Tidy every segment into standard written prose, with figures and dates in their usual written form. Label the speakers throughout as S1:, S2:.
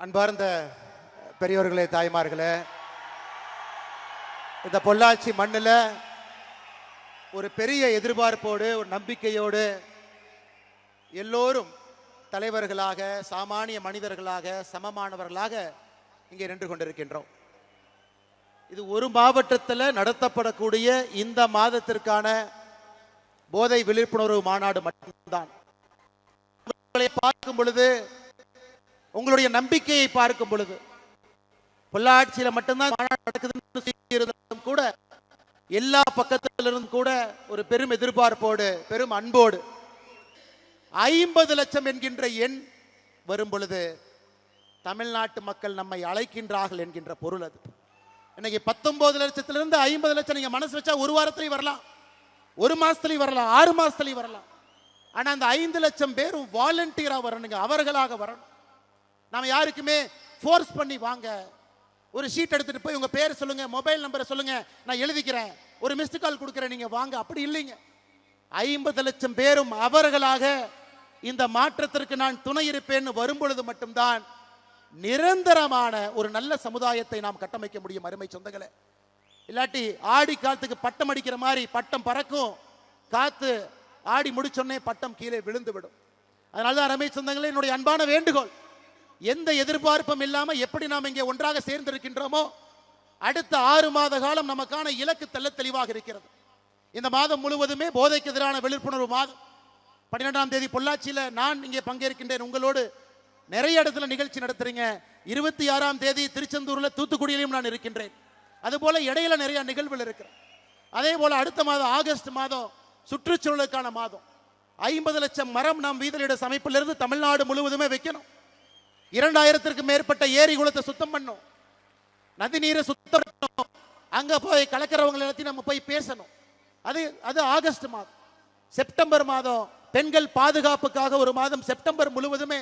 S1: அன்பார்ந்த பெரியோர்களே, தாய்மார்களே, இந்த பொள்ளாச்சி மண்ணில் ஒரு பெரிய எதிர்பார்ப்போடு, ஒரு நம்பிக்கையோடு எல்லோரும் தலைவர்களாக, சாமானிய மனிதர்களாக, சமமானவர்களாக இங்கே நின்று கொண்டிருக்கின்றோம். இது ஒரு மாவட்டத்தில் நடத்தப்படக்கூடிய இந்த மாதத்திற்கான போதை விழிப்புணர்வு மாநாடு மட்டும்தான். பார்க்கும் பொழுது, உங்களுடைய நம்பிக்கையை பார்க்கும் பொழுது, பொள்ளாச்சியில் மட்டும்தான் மாநாடு நடக்குதுன்னு கூட எல்லா பக்கத்திலிருந்தும் கூட ஒரு பெரும் எதிர்பார்ப்போடு, பெரும் அன்போடு 50 லட்சம் என்கின்ற எண் வரும் பொழுது தமிழ்நாட்டு மக்கள் நம்மை அழைக்கின்றார்கள் என்கின்ற பொருள் அது. இன்னைக்கு 19 லட்சத்திலிருந்து 50 லட்சம் நீங்க மனசு வச்சா ஒரு வாரத்திலேயே வரலாம், ஒரு மாசத்துலயும் வரலாம், 6 மாசத்துலயும் வரலாம். ஆனா அந்த 5 லட்சம் பேரும் வாலண்டியரா வரணுங்க, அவர்களாக வரணும். நாம யாருக்குமே ஃபோர்ஸ் பண்ணி வாங்க, ஒரு ஷீட் எடுத்துட்டு போய் உங்க பேர் சொல்லுங்க, மொபைல் நம்பரை சொல்லுங்க, நான் எழுதிக்கிறேன், ஒரு மிஸ்டு கால் கொடுக்குறேன், நீங்க வாங்க, அப்படி இல்லைங்க. 50 லட்சம் பேரும் அவர்களாக இந்த மாற்றத்திற்கு நான் துணை இருப்பேன்னு வரும்பொழுது மட்டும்தான் நிரந்தரமான ஒரு நல்ல சமுதாயத்தை நாம் கட்டமைக்க முடியும். அருமை சொந்தங்களே, இல்லாட்டி ஆடி காலத்துக்கு பட்டம் அடிக்கிற மாதிரி பட்டம் பறக்கும், காத்து ஆடி முடிச்சோடனே பட்டம் கீழே விழுந்து விடும். அதனாலதான் அருமை சொந்தங்களே, என்னுடைய அன்பான வேண்டுகோள், எந்த எதிர்பார்ப்பும் இல்லாம எப்படி நாம் இங்கே ஒன்றாக சேர்ந்திருக்கின்றோமோ, அடுத்த 6 மாத காலம் நமக்கான இலக்கு தெளிவாக இருக்கிறது. இந்த மாதம் முழுவதுமே போதைக்கு எதிரான விழிப்புணர்வு மாதம். 12ஆம் தேதி பொள்ளாச்சியில் நான் இங்கே பங்கேற்கின்றேன், உங்களோடு நிறைய இடத்துல நிகழ்ச்சி நடத்துறீங்க. 26ஆம் தேதி திருச்செந்தூர்ல, தூத்துக்குடியிலும் நான் இருக்கின்றேன். அதுபோல இடையில நிறைய நிகழ்வுகள் இருக்கிறேன். அதே போல அடுத்த மாதம் ஆகஸ்ட் மாதம் சுற்றுச்சூழலுக்கான மாதம். 50 லட்சம் மரம் நாம் வீதலிட அமைப்பிலிருந்து தமிழ்நாடு முழுவதுமே வைக்கணும். 2000த்திற்கும் மேற்பட்ட ஏரி குளத்தை சுத்தம் பண்ணும், நதி நீரை சுத்தம் பண்ணணும், அங்க போய் கலக்கிறவங்க எல்லாத்தையும் நம்ம போய் பேசணும். அது ஆகஸ்ட் மாதம். செப்டம்பர் மாதம் பெண்கள் பாதுகாப்புக்காக ஒரு மாதம், செப்டம்பர் முழுவதுமே.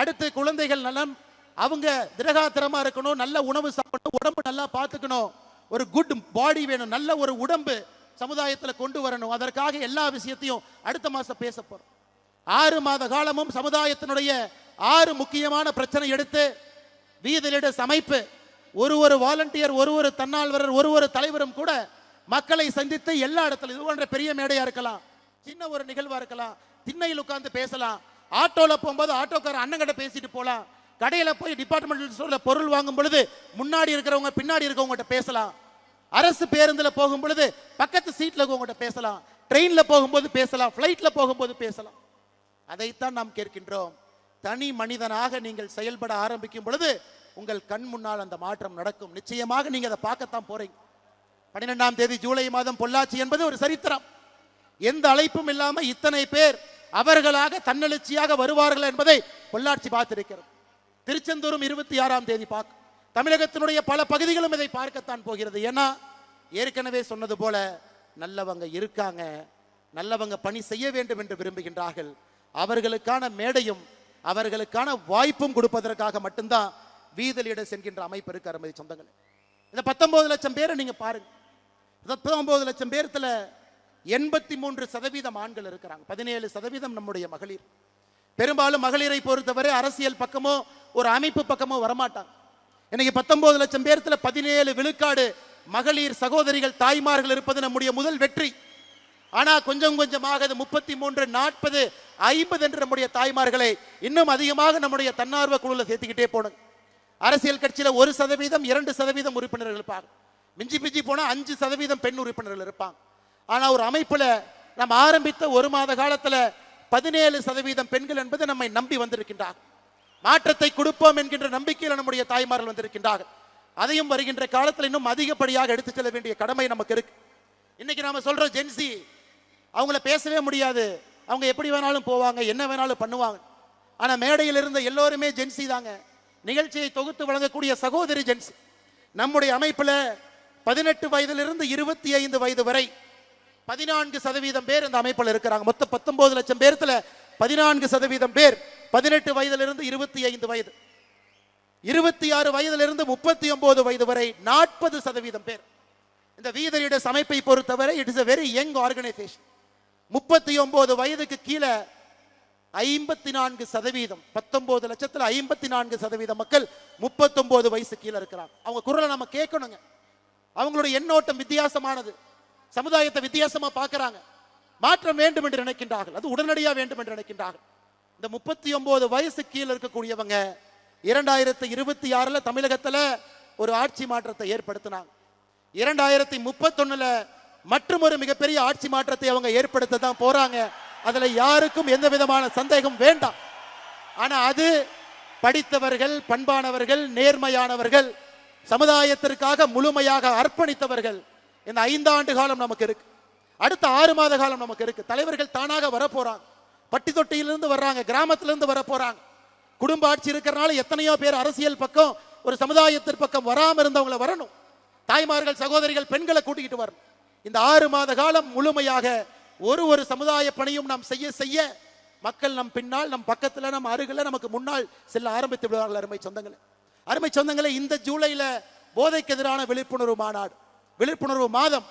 S1: அடுத்து குழந்தைகள் நலம், அவங்க திரகாத்திரமா இருக்கணும், நல்ல உணவு சாப்பிடணும், உடம்பு நல்லா பார்த்துக்கணும், ஒரு குட் பாடி வேணும், நல்ல ஒரு உடம்பு சமுதாயத்தில் கொண்டு வரணும். அதற்காக எல்லா விஷயத்தையும் அடுத்த மாசம் பேச போறோம். 6 மாத காலமும் சமுதாயத்தினுடைய 6 முக்கியமான பிரச்சனை எடுத்து வீதிலிட அமைப்பு, ஒரு வாலண்டியர், ஒரு தன்னால்வரர், ஒரு தலைவரும் கூட மக்களை சந்தித்து எல்லா இடத்துல, இது போன்ற பெரிய மேடையா இருக்கலாம், சின்ன ஒரு நிகழ்வா இருக்கலாம், திண்ணையில் உட்கார்ந்து பேசலாம், ஆட்டோல போகும்போது ஆட்டோக்கார அண்ணங்கிட்ட பேசிட்டு போலாம், கடையில போய் டிபார்ட்மெண்டல் ஸ்டோர்ல பொருள் வாங்கும் பொழுது முன்னாடி இருக்கிறவங்க பின்னாடி இருக்கவங்க பேசலாம், அரசு பேருந்துல போகும் பொழுது பக்கத்து சீட்ல இருக்கவங்க பேசலாம், ட்ரெயின்ல போகும்போது பேசலாம், பிளைட்ல போகும்போது பேசலாம். அதைத்தான் நாம் கேட்கின்றோம். தனி மனிதனாக நீங்கள் செயல்பட ஆரம்பிக்கும் பொழுது உங்கள் கண் முன்னால் அந்த மாற்றம் நடக்கும். நிச்சயமாக நீங்க அதை பார்க்கத்தான் போறீங்க. 12ஆம் தேதி ஜூலை மாதம் பொள்ளாச்சி என்பது ஒரு சரித்திரம். எந்த அழைப்பும் இல்லாம இத்தனை பேர் அவர்களாக தன்னெழுச்சியாக வருவார்கள் என்பதை பொள்ளாச்சி பார்த்திருக்கிறது. திருச்செந்தூரும் 26ஆம் தேதி பார்க்கும். தமிழகத்தினுடைய பல பகுதிகளும் இதை பார்க்கத்தான் போகிறது. ஏன்னா ஏற்கனவே சொன்னது போல நல்லவங்க இருக்காங்க, நல்லவங்க பணி செய்ய வேண்டும் என்று விரும்புகின்றார்கள். அவர்களுக்கான மேடையும் அவர்களுக்கான வாய்ப்பும் கொடுப்பதற்காக மட்டும்தான் வீதலிட சென்கின்ற அமைப்பு இருக்கு. அருமை சொந்தங்களே, இந்த 19 லட்சம் பேரை நீங்க பாருங்க. 19 லட்சம் பேர்த்துல 83% ஆண்கள் இருக்கிறாங்க, 17% நம்முடைய மகளிர். பெரும்பாலும் மகளிரை பொறுத்தவரை அரசியல் பக்கமோ ஒரு அமைப்பு பக்கமோ வரமாட்டாங்க. இன்னைக்கு 19 லட்சம் பேர்த்துல 17 விழுக்காடு மகளிர் சகோதரிகள், தாய்மார்கள் இருப்பது நம்முடைய முதல் வெற்றி. ஆனா கொஞ்சம் கொஞ்சமாக 33, 40, 50 என்று நம்முடைய தாய்மார்களை இன்னும் அதிகமாக நம்முடைய தன்னார்வ குழுல சேர்த்துக்கிட்டே போனோம். அரசியல் கட்சியில 1%, 2% உறுப்பினர்கள் இருப்பாங்க, மிஞ்சி போனா 5% பெண் உறுப்பினர்கள் இருப்பாங்க. ஆனா ஒரு அமைப்புல நம்ம ஆரம்பித்த 1 மாத காலத்துல 17% பெண்கள் என்பது நம்மை நம்பி வந்திருக்கின்றார்கள். மாற்றத்தை கொடுப்போம் என்கின்ற நம்பிக்கையில் நம்முடைய தாய்மார்கள் வந்திருக்கின்றார்கள். அதையும் வருகின்ற காலத்தில் இன்னும் அதிகப்படியாக எடுத்து செல்ல வேண்டிய கடமை நமக்கு இருக்கு. இன்னைக்கு நாம சொல்றோம் ஜென்சி, அவங்கள பேசவே முடியாது, அவங்க எப்படி வேணாலும் போவாங்க, என்ன வேணாலும் பண்ணுவாங்க. ஆனா மேடையில் இருந்த எல்லோருமே ஜென்சி தாங்க. நிகழ்ச்சியை தொகுத்து வழங்கக்கூடிய சகோதரி ஜென்சி. நம்முடைய அமைப்புல 18 வயதிலிருந்து 25 வயது வரை 14% பேர் இந்த அமைப்பில் இருக்கிறாங்க. மொத்தம் 19 லட்சம் பேர்த்துல 14% பேர் 18 வயதிலிருந்து 25 வயது, 26 வயதிலிருந்து 39 வயது வரை 40% பேர். இந்த வீதலிட அமைப்பை பொறுத்தவரை it is a very young organization. 39 வயதுக்கு கீழே 54%, 19 லட்சத்துல 54% மக்கள் 39 வயசு கீழே இருக்கிறாங்க. அவங்க குரலை நம்ம கேட்கணுங்க. அவங்களுடைய எண்ணோட்டம் வித்தியாசமானது. சமுதாயத்தை வித்தியாசமா பார்க்கறாங்க. மாற்றம் வேண்டும் என்று நினைக்கின்றார்கள். அது உடனடியா வேண்டும் என்று நினைக்கின்றார்கள். இந்த 39 வயசு கீழே இருக்கக்கூடியவங்க 2026 தமிழகத்துல ஒரு ஆட்சி மாற்றத்தை ஏற்படுத்தினாங்க. 2031 மற்றும் ஒரு மிகப்பெரிய ஆட்சி மாற்றத்தை அவங்க ஏற்படுத்த தான் போறாங்க. அதுல யாருக்கும் எந்த விதமான சந்தேகம் வேண்டாம். ஆனா அது படித்தவர்கள், பண்பானவர்கள், நேர்மையானவர்கள், சமுதாயத்திற்காக முழுமையாக அர்ப்பணித்தவர்கள். இந்த 5 ஆண்டு காலம் நமக்கு இருக்கு. அடுத்த 6 மாத காலம் நமக்கு இருக்கு. தலைவர்கள் தானாக வர போறாங்க. பட்டி தொட்டியிலிருந்து வர்றாங்க, கிராமத்திலிருந்து வர போறாங்க. குடும்ப ஆட்சி இருக்கிறனால எத்தனையோ பேர் அரசியல் பக்கம், ஒரு சமுதாயத்தின் பக்கம் வராம இருந்தவங்களை வரணும். தாய்மார்கள், சகோதரிகள், பெண்களை கூட்டிக்கிட்டு வரணும். இந்த 6 மாத காலம் முழுமையாக ஒரு சமுதாய பணியும் நாம் செய்ய செய்ய மக்கள் நம் பின்னால், நம் பக்கத்துல, நம் அருகில், நமக்கு முன்னால் செல்ல ஆரம்பித்து விடுவார்கள். அருமை சொந்தங்களே, இந்த ஜூலைல போதைக்கு எதிரான விழிப்புணர்வு மாநாடு, விழிப்புணர்வு மாதம்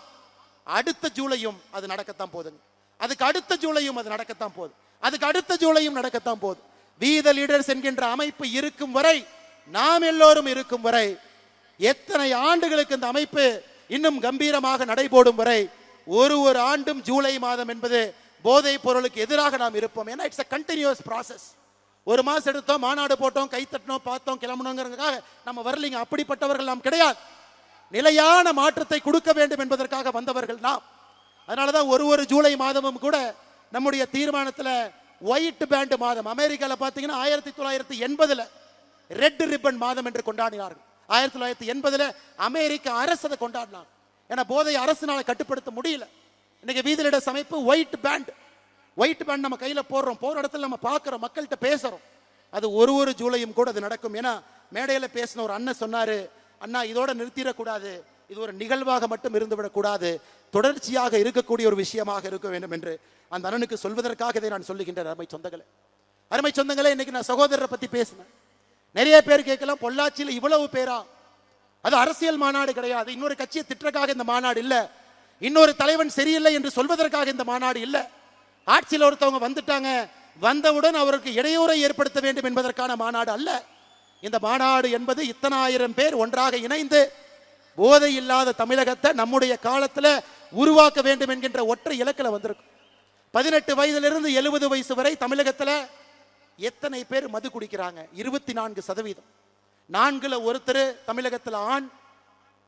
S1: அடுத்த ஜூலையும் அது நடக்கத்தான் போதுங்க. அதுக்கு அடுத்த ஜூலையும் அது நடக்கத்தான் போகுது. அதுக்கு அடுத்த ஜூலையும் நடக்கத்தான் போகுது. வி த லீடர்ஸ் என்கின்ற அமைப்பு இருக்கும் வரை, நாம் எல்லோரும் இருக்கும் வரை, எத்தனை ஆண்டுகளுக்கு இந்த அமைப்பு இன்னும் கம்பீரமாக நடைபோடும் வரை, ஒரு ஆண்டும் ஜூலை மாதம் என்பது போதைப் பொருளுக்கு எதிராக நாம் இருப்போம். ஏன்னா இட்ஸ் a continuous process. ஒரு மாசம் எடுத்தோம், மாநாடு போட்டோம், கை தட்டினோம், பார்த்தோம், கிளம்பணுங்கிறதுக்காக நம்ம வரலீங்க. அப்படிப்பட்டவர்கள் நாம் கிடையாது. நிலையான மாற்றத்தை கொடுக்க வேண்டும் என்பதற்காக வந்தவர்கள் நாம். அதனாலதான் ஒரு ஜூலை மாதமும் கூட நம்முடைய தீர்மானத்தில் ஒயிட் பேண்ட் மாதம், அமெரிக்காவில் பார்த்தீங்கன்னா 1980 ரெட் ரிப்பன் மாதம் என்று கொண்டாடினார்கள். 1980 அமெரிக்க அரசு அதை கொண்டாடினாங்க. ஏன்னா போதை அரசுனால கட்டுப்படுத்த முடியல. இன்னைக்கு வீதி லீடர்ஸ் அமைப்பு ஒயிட் பேண்ட் நம்ம கையில போடுறோம், போற இடத்துல நம்ம பார்க்கிறோம், மக்கள்கிட்ட பேசுறோம். அது ஒரு ஜூலையும் கூட அது நடக்கும். ஏன்னா மேடையில பேசின ஒரு அண்ணன் சொன்னாரு, அண்ணா இதோட நிறுத்திடக்கூடாது, இது ஒரு நிகழ்வாக மட்டும் இருந்துவிடக்கூடாது, தொடர்ச்சியாக இருக்கக்கூடிய ஒரு விஷயமாக இருக்க வேண்டும் என்று அந்த அண்ணனுக்கு சொல்வதற்காக இதை நான் சொல்லுகின்றேன். அருமை சொந்தங்களே, இன்னைக்கு நான் சகோதரரை பத்தி பேசினேன். நிறைய பேர் கேட்கலாம், பொள்ளாச்சியில் இவ்வளவு பேரா? அது அரசியல் மாநாடு கிடையாது. இன்னொரு கட்சியை திட்டக்காக இந்த மாநாடு இல்ல. இன்னொரு தலைவன் சரியில்லை என்று சொல்வதற்காக இந்த மாநாடு இல்ல. ஆட்சியில் ஒருத்தவங்க வந்துட்டாங்க, வந்தவுடன் அவருக்கு இடையூறை ஏற்படுத்த வேண்டும் என்பதற்கான மாநாடு அல்ல. இந்த மாநாடு என்பது இத்தனை ஆயிரம் பேர் ஒன்றாக இணைந்து போதை இல்லாத தமிழகத்தை நம்முடைய காலத்துல உருவாக்க வேண்டும் என்கின்ற ஒற்றை இலக்கில் வந்திருக்கும். 18 வயதிலிருந்து 70 வயசு வரை தமிழகத்துல எத்தனை பேர் மது குடிக்கிறாங்க? 24%. 4ல் ஒருத்தர் தமிழகத்தில் ஆண்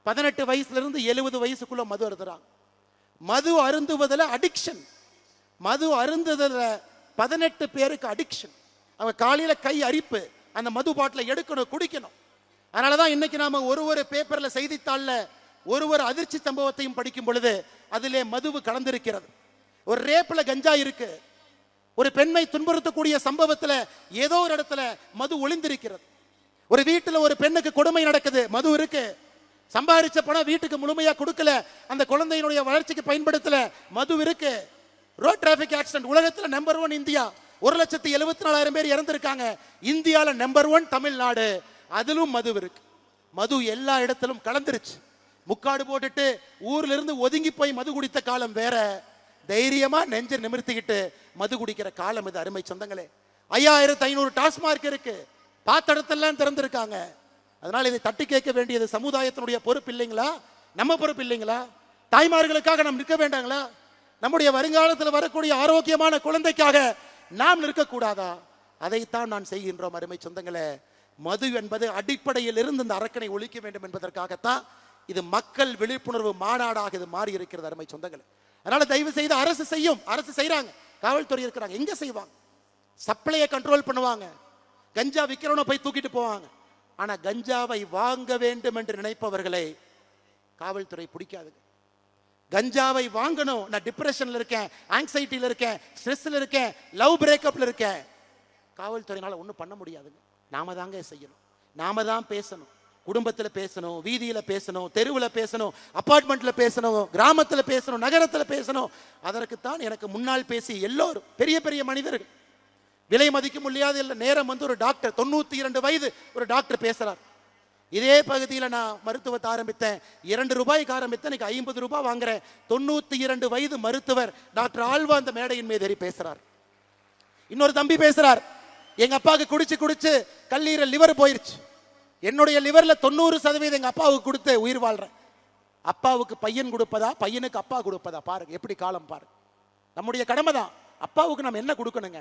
S1: 18 வயசுல இருந்து 70 வயசுக்குள்ள மது அருந்துறாங்க. மது அருந்துவதில் அடிக்ஷன், மது அருந்துவதில் 18 பேருக்கு அடிக்ஷன். அவங்க காலையில கை அரிப்பு, அந்த மது பாட்டில எடுக்கணும், குடிக்கணும். அதனாலதான் இன்னைக்கு நாம ஒரு பேப்பர்ல, செய்தித்தாள்ல ஒரு அதிர்ச்சி சம்பவத்தையும் படிக்கும் பொழுது அதிலே மதுவு கலந்திருக்கிறது. ஒரு ரேப்ல கஞ்சா இருக்கு, ஒரு பெண்ணை துன்புறுத்தக்கூடிய சம்பவத்துல ஏதோ ஒரு இடத்துல மது ஒளிந்திருக்கிறது. ஒரு வீட்டுல ஒரு பெண்ணுக்கு கொடுமை நடக்குது, மது இருக்கு. சம்பாதிச்ச பணம் வீட்டுக்கு முழுமையா கொடுக்கல, அந்த குழந்தையினுடைய வளர்ச்சிக்கு பயன்படுத்தல, மது இருக்கு. ரோட் டிராபிக் ஆக்சிடென்ட் உலகத்துல நம்பர் 1 இந்தியா, 1,74,000 பேர் இறந்திருக்காங்க. இந்தியால நம்பர் 1 தமிழ்நாடு, அதிலும் மது இருக்கு. மது எல்லா இடத்திலும் கலந்துருச்சு. முக்காடு போட்டுட்டு ஊர்ல இருந்து ஒதுங்கி போய் மது குடித்த காலம் வேற, தைரியமா நெஞ்ச நிமிர்த்திக்கிட்டு மது குடிக்கிற காலம் இது. அருமை சொந்தங்களே, 5500 டாஸ்மார்க் இருக்கு, பார்த்த இடத்தெல்லாம் திறந்திருக்காங்க. அதனால இதை தட்டி கேட்க வேண்டியது சமுதாயத்தினுடைய பொறுப்பு இல்லைங்களா? நம்ம பொறுப்பு இல்லைங்களா? தாய்மார்களுக்காக நாம் நிற்க வேண்டாங்களா? நம்முடைய வருங்காலத்தில் வரக்கூடிய ஆரோக்கியமான குழந்தைக்காக நாம் நிற்கக்கூடாதா? அதைத்தான் நான் செய்கின்றோம். அருமை சொந்தங்களே, மது என்பது அடிப்படையில் இருந்து இந்த அரக்கனை ஒழிக்க வேண்டும் என்பதற்காகத்தான் இது மக்கள் விழிப்புணர்வு மாநாடாக இது மாறி இருக்கிறது. அருமை சொந்தங்களே, அதனால தயவு செய்து அரசு செய்யும், அரசு செய்யறாங்க, காவல்துறை இருக்கிறாங்க, எங்க செய்வாங்க? சப்ளையை கண்ட்ரோல் பண்ணுவாங்க, கஞ்சா விற்கிறவனை போய் தூக்கிட்டு போவாங்க. ஆனா கஞ்சாவை வாங்க வேண்டும் என்று நினைப்பவர்களை காவல்துறை பிடிக்காது. கஞ்சாவை வாங்கணும், நான் டிப்ரெஷன்ல இருக்கேன், ஆங்ஸைட்டில இருக்கேன், ஸ்ட்ரெஸ்ல இருக்கேன், லவ் பிரேக்கப்ல இருக்கேன், காவல்துறையினால ஒன்றும் பண்ண முடியாதுங்க. நாம தாங்க செய்யணும், நாம தான் பேசணும். குடும்பத்தில் பேசணும், வீதியில பேசணும், தெருவில் பேசணும், அபார்ட்மெண்ட்ல பேசணும், கிராமத்தில் பேசணும், நகரத்தில் பேசணும். அதற்குத்தான் எனக்கு முன்னால் பேசி எல்லோரும் பெரிய பெரிய மனிதர்கள், விலை மதிக்க முடியாது இல்லை. நேரம் வந்து ஒரு டாக்டர் 92 வயது ஒரு டாக்டர் பேசுறார். இதே பகுதியில் நான் மருத்துவத்தை ஆரம்பித்தேன், 2 ரூபாய்க்கு ஆரம்பித்தேன், எனக்கு 50 ரூபாய் வாங்குறேன். 92 வயது மருத்துவர் டாக்டர் ஆல்வா அந்த மேடையின் மீது ஏறி பேசுறார். இன்னொரு தம்பி பேசுறார், எங்க அப்பாவுக்கு குடிச்சு குடிச்சு கல்லீரல் லிவர் போயிருச்சு, என்னுடைய லிவர்ல 90% எங்க அப்பாவுக்கு கொடுத்து உயிர் வாழ்றேன். அப்பாவுக்கு பையன் கொடுப்பதா, பையனுக்கு அப்பா கொடுப்பதா? பாருங்க எப்படி காலம் பாருங்க. நம்முடைய கடமை தான். அப்பாவுக்கு நம்ம என்ன கொடுக்கணுங்க?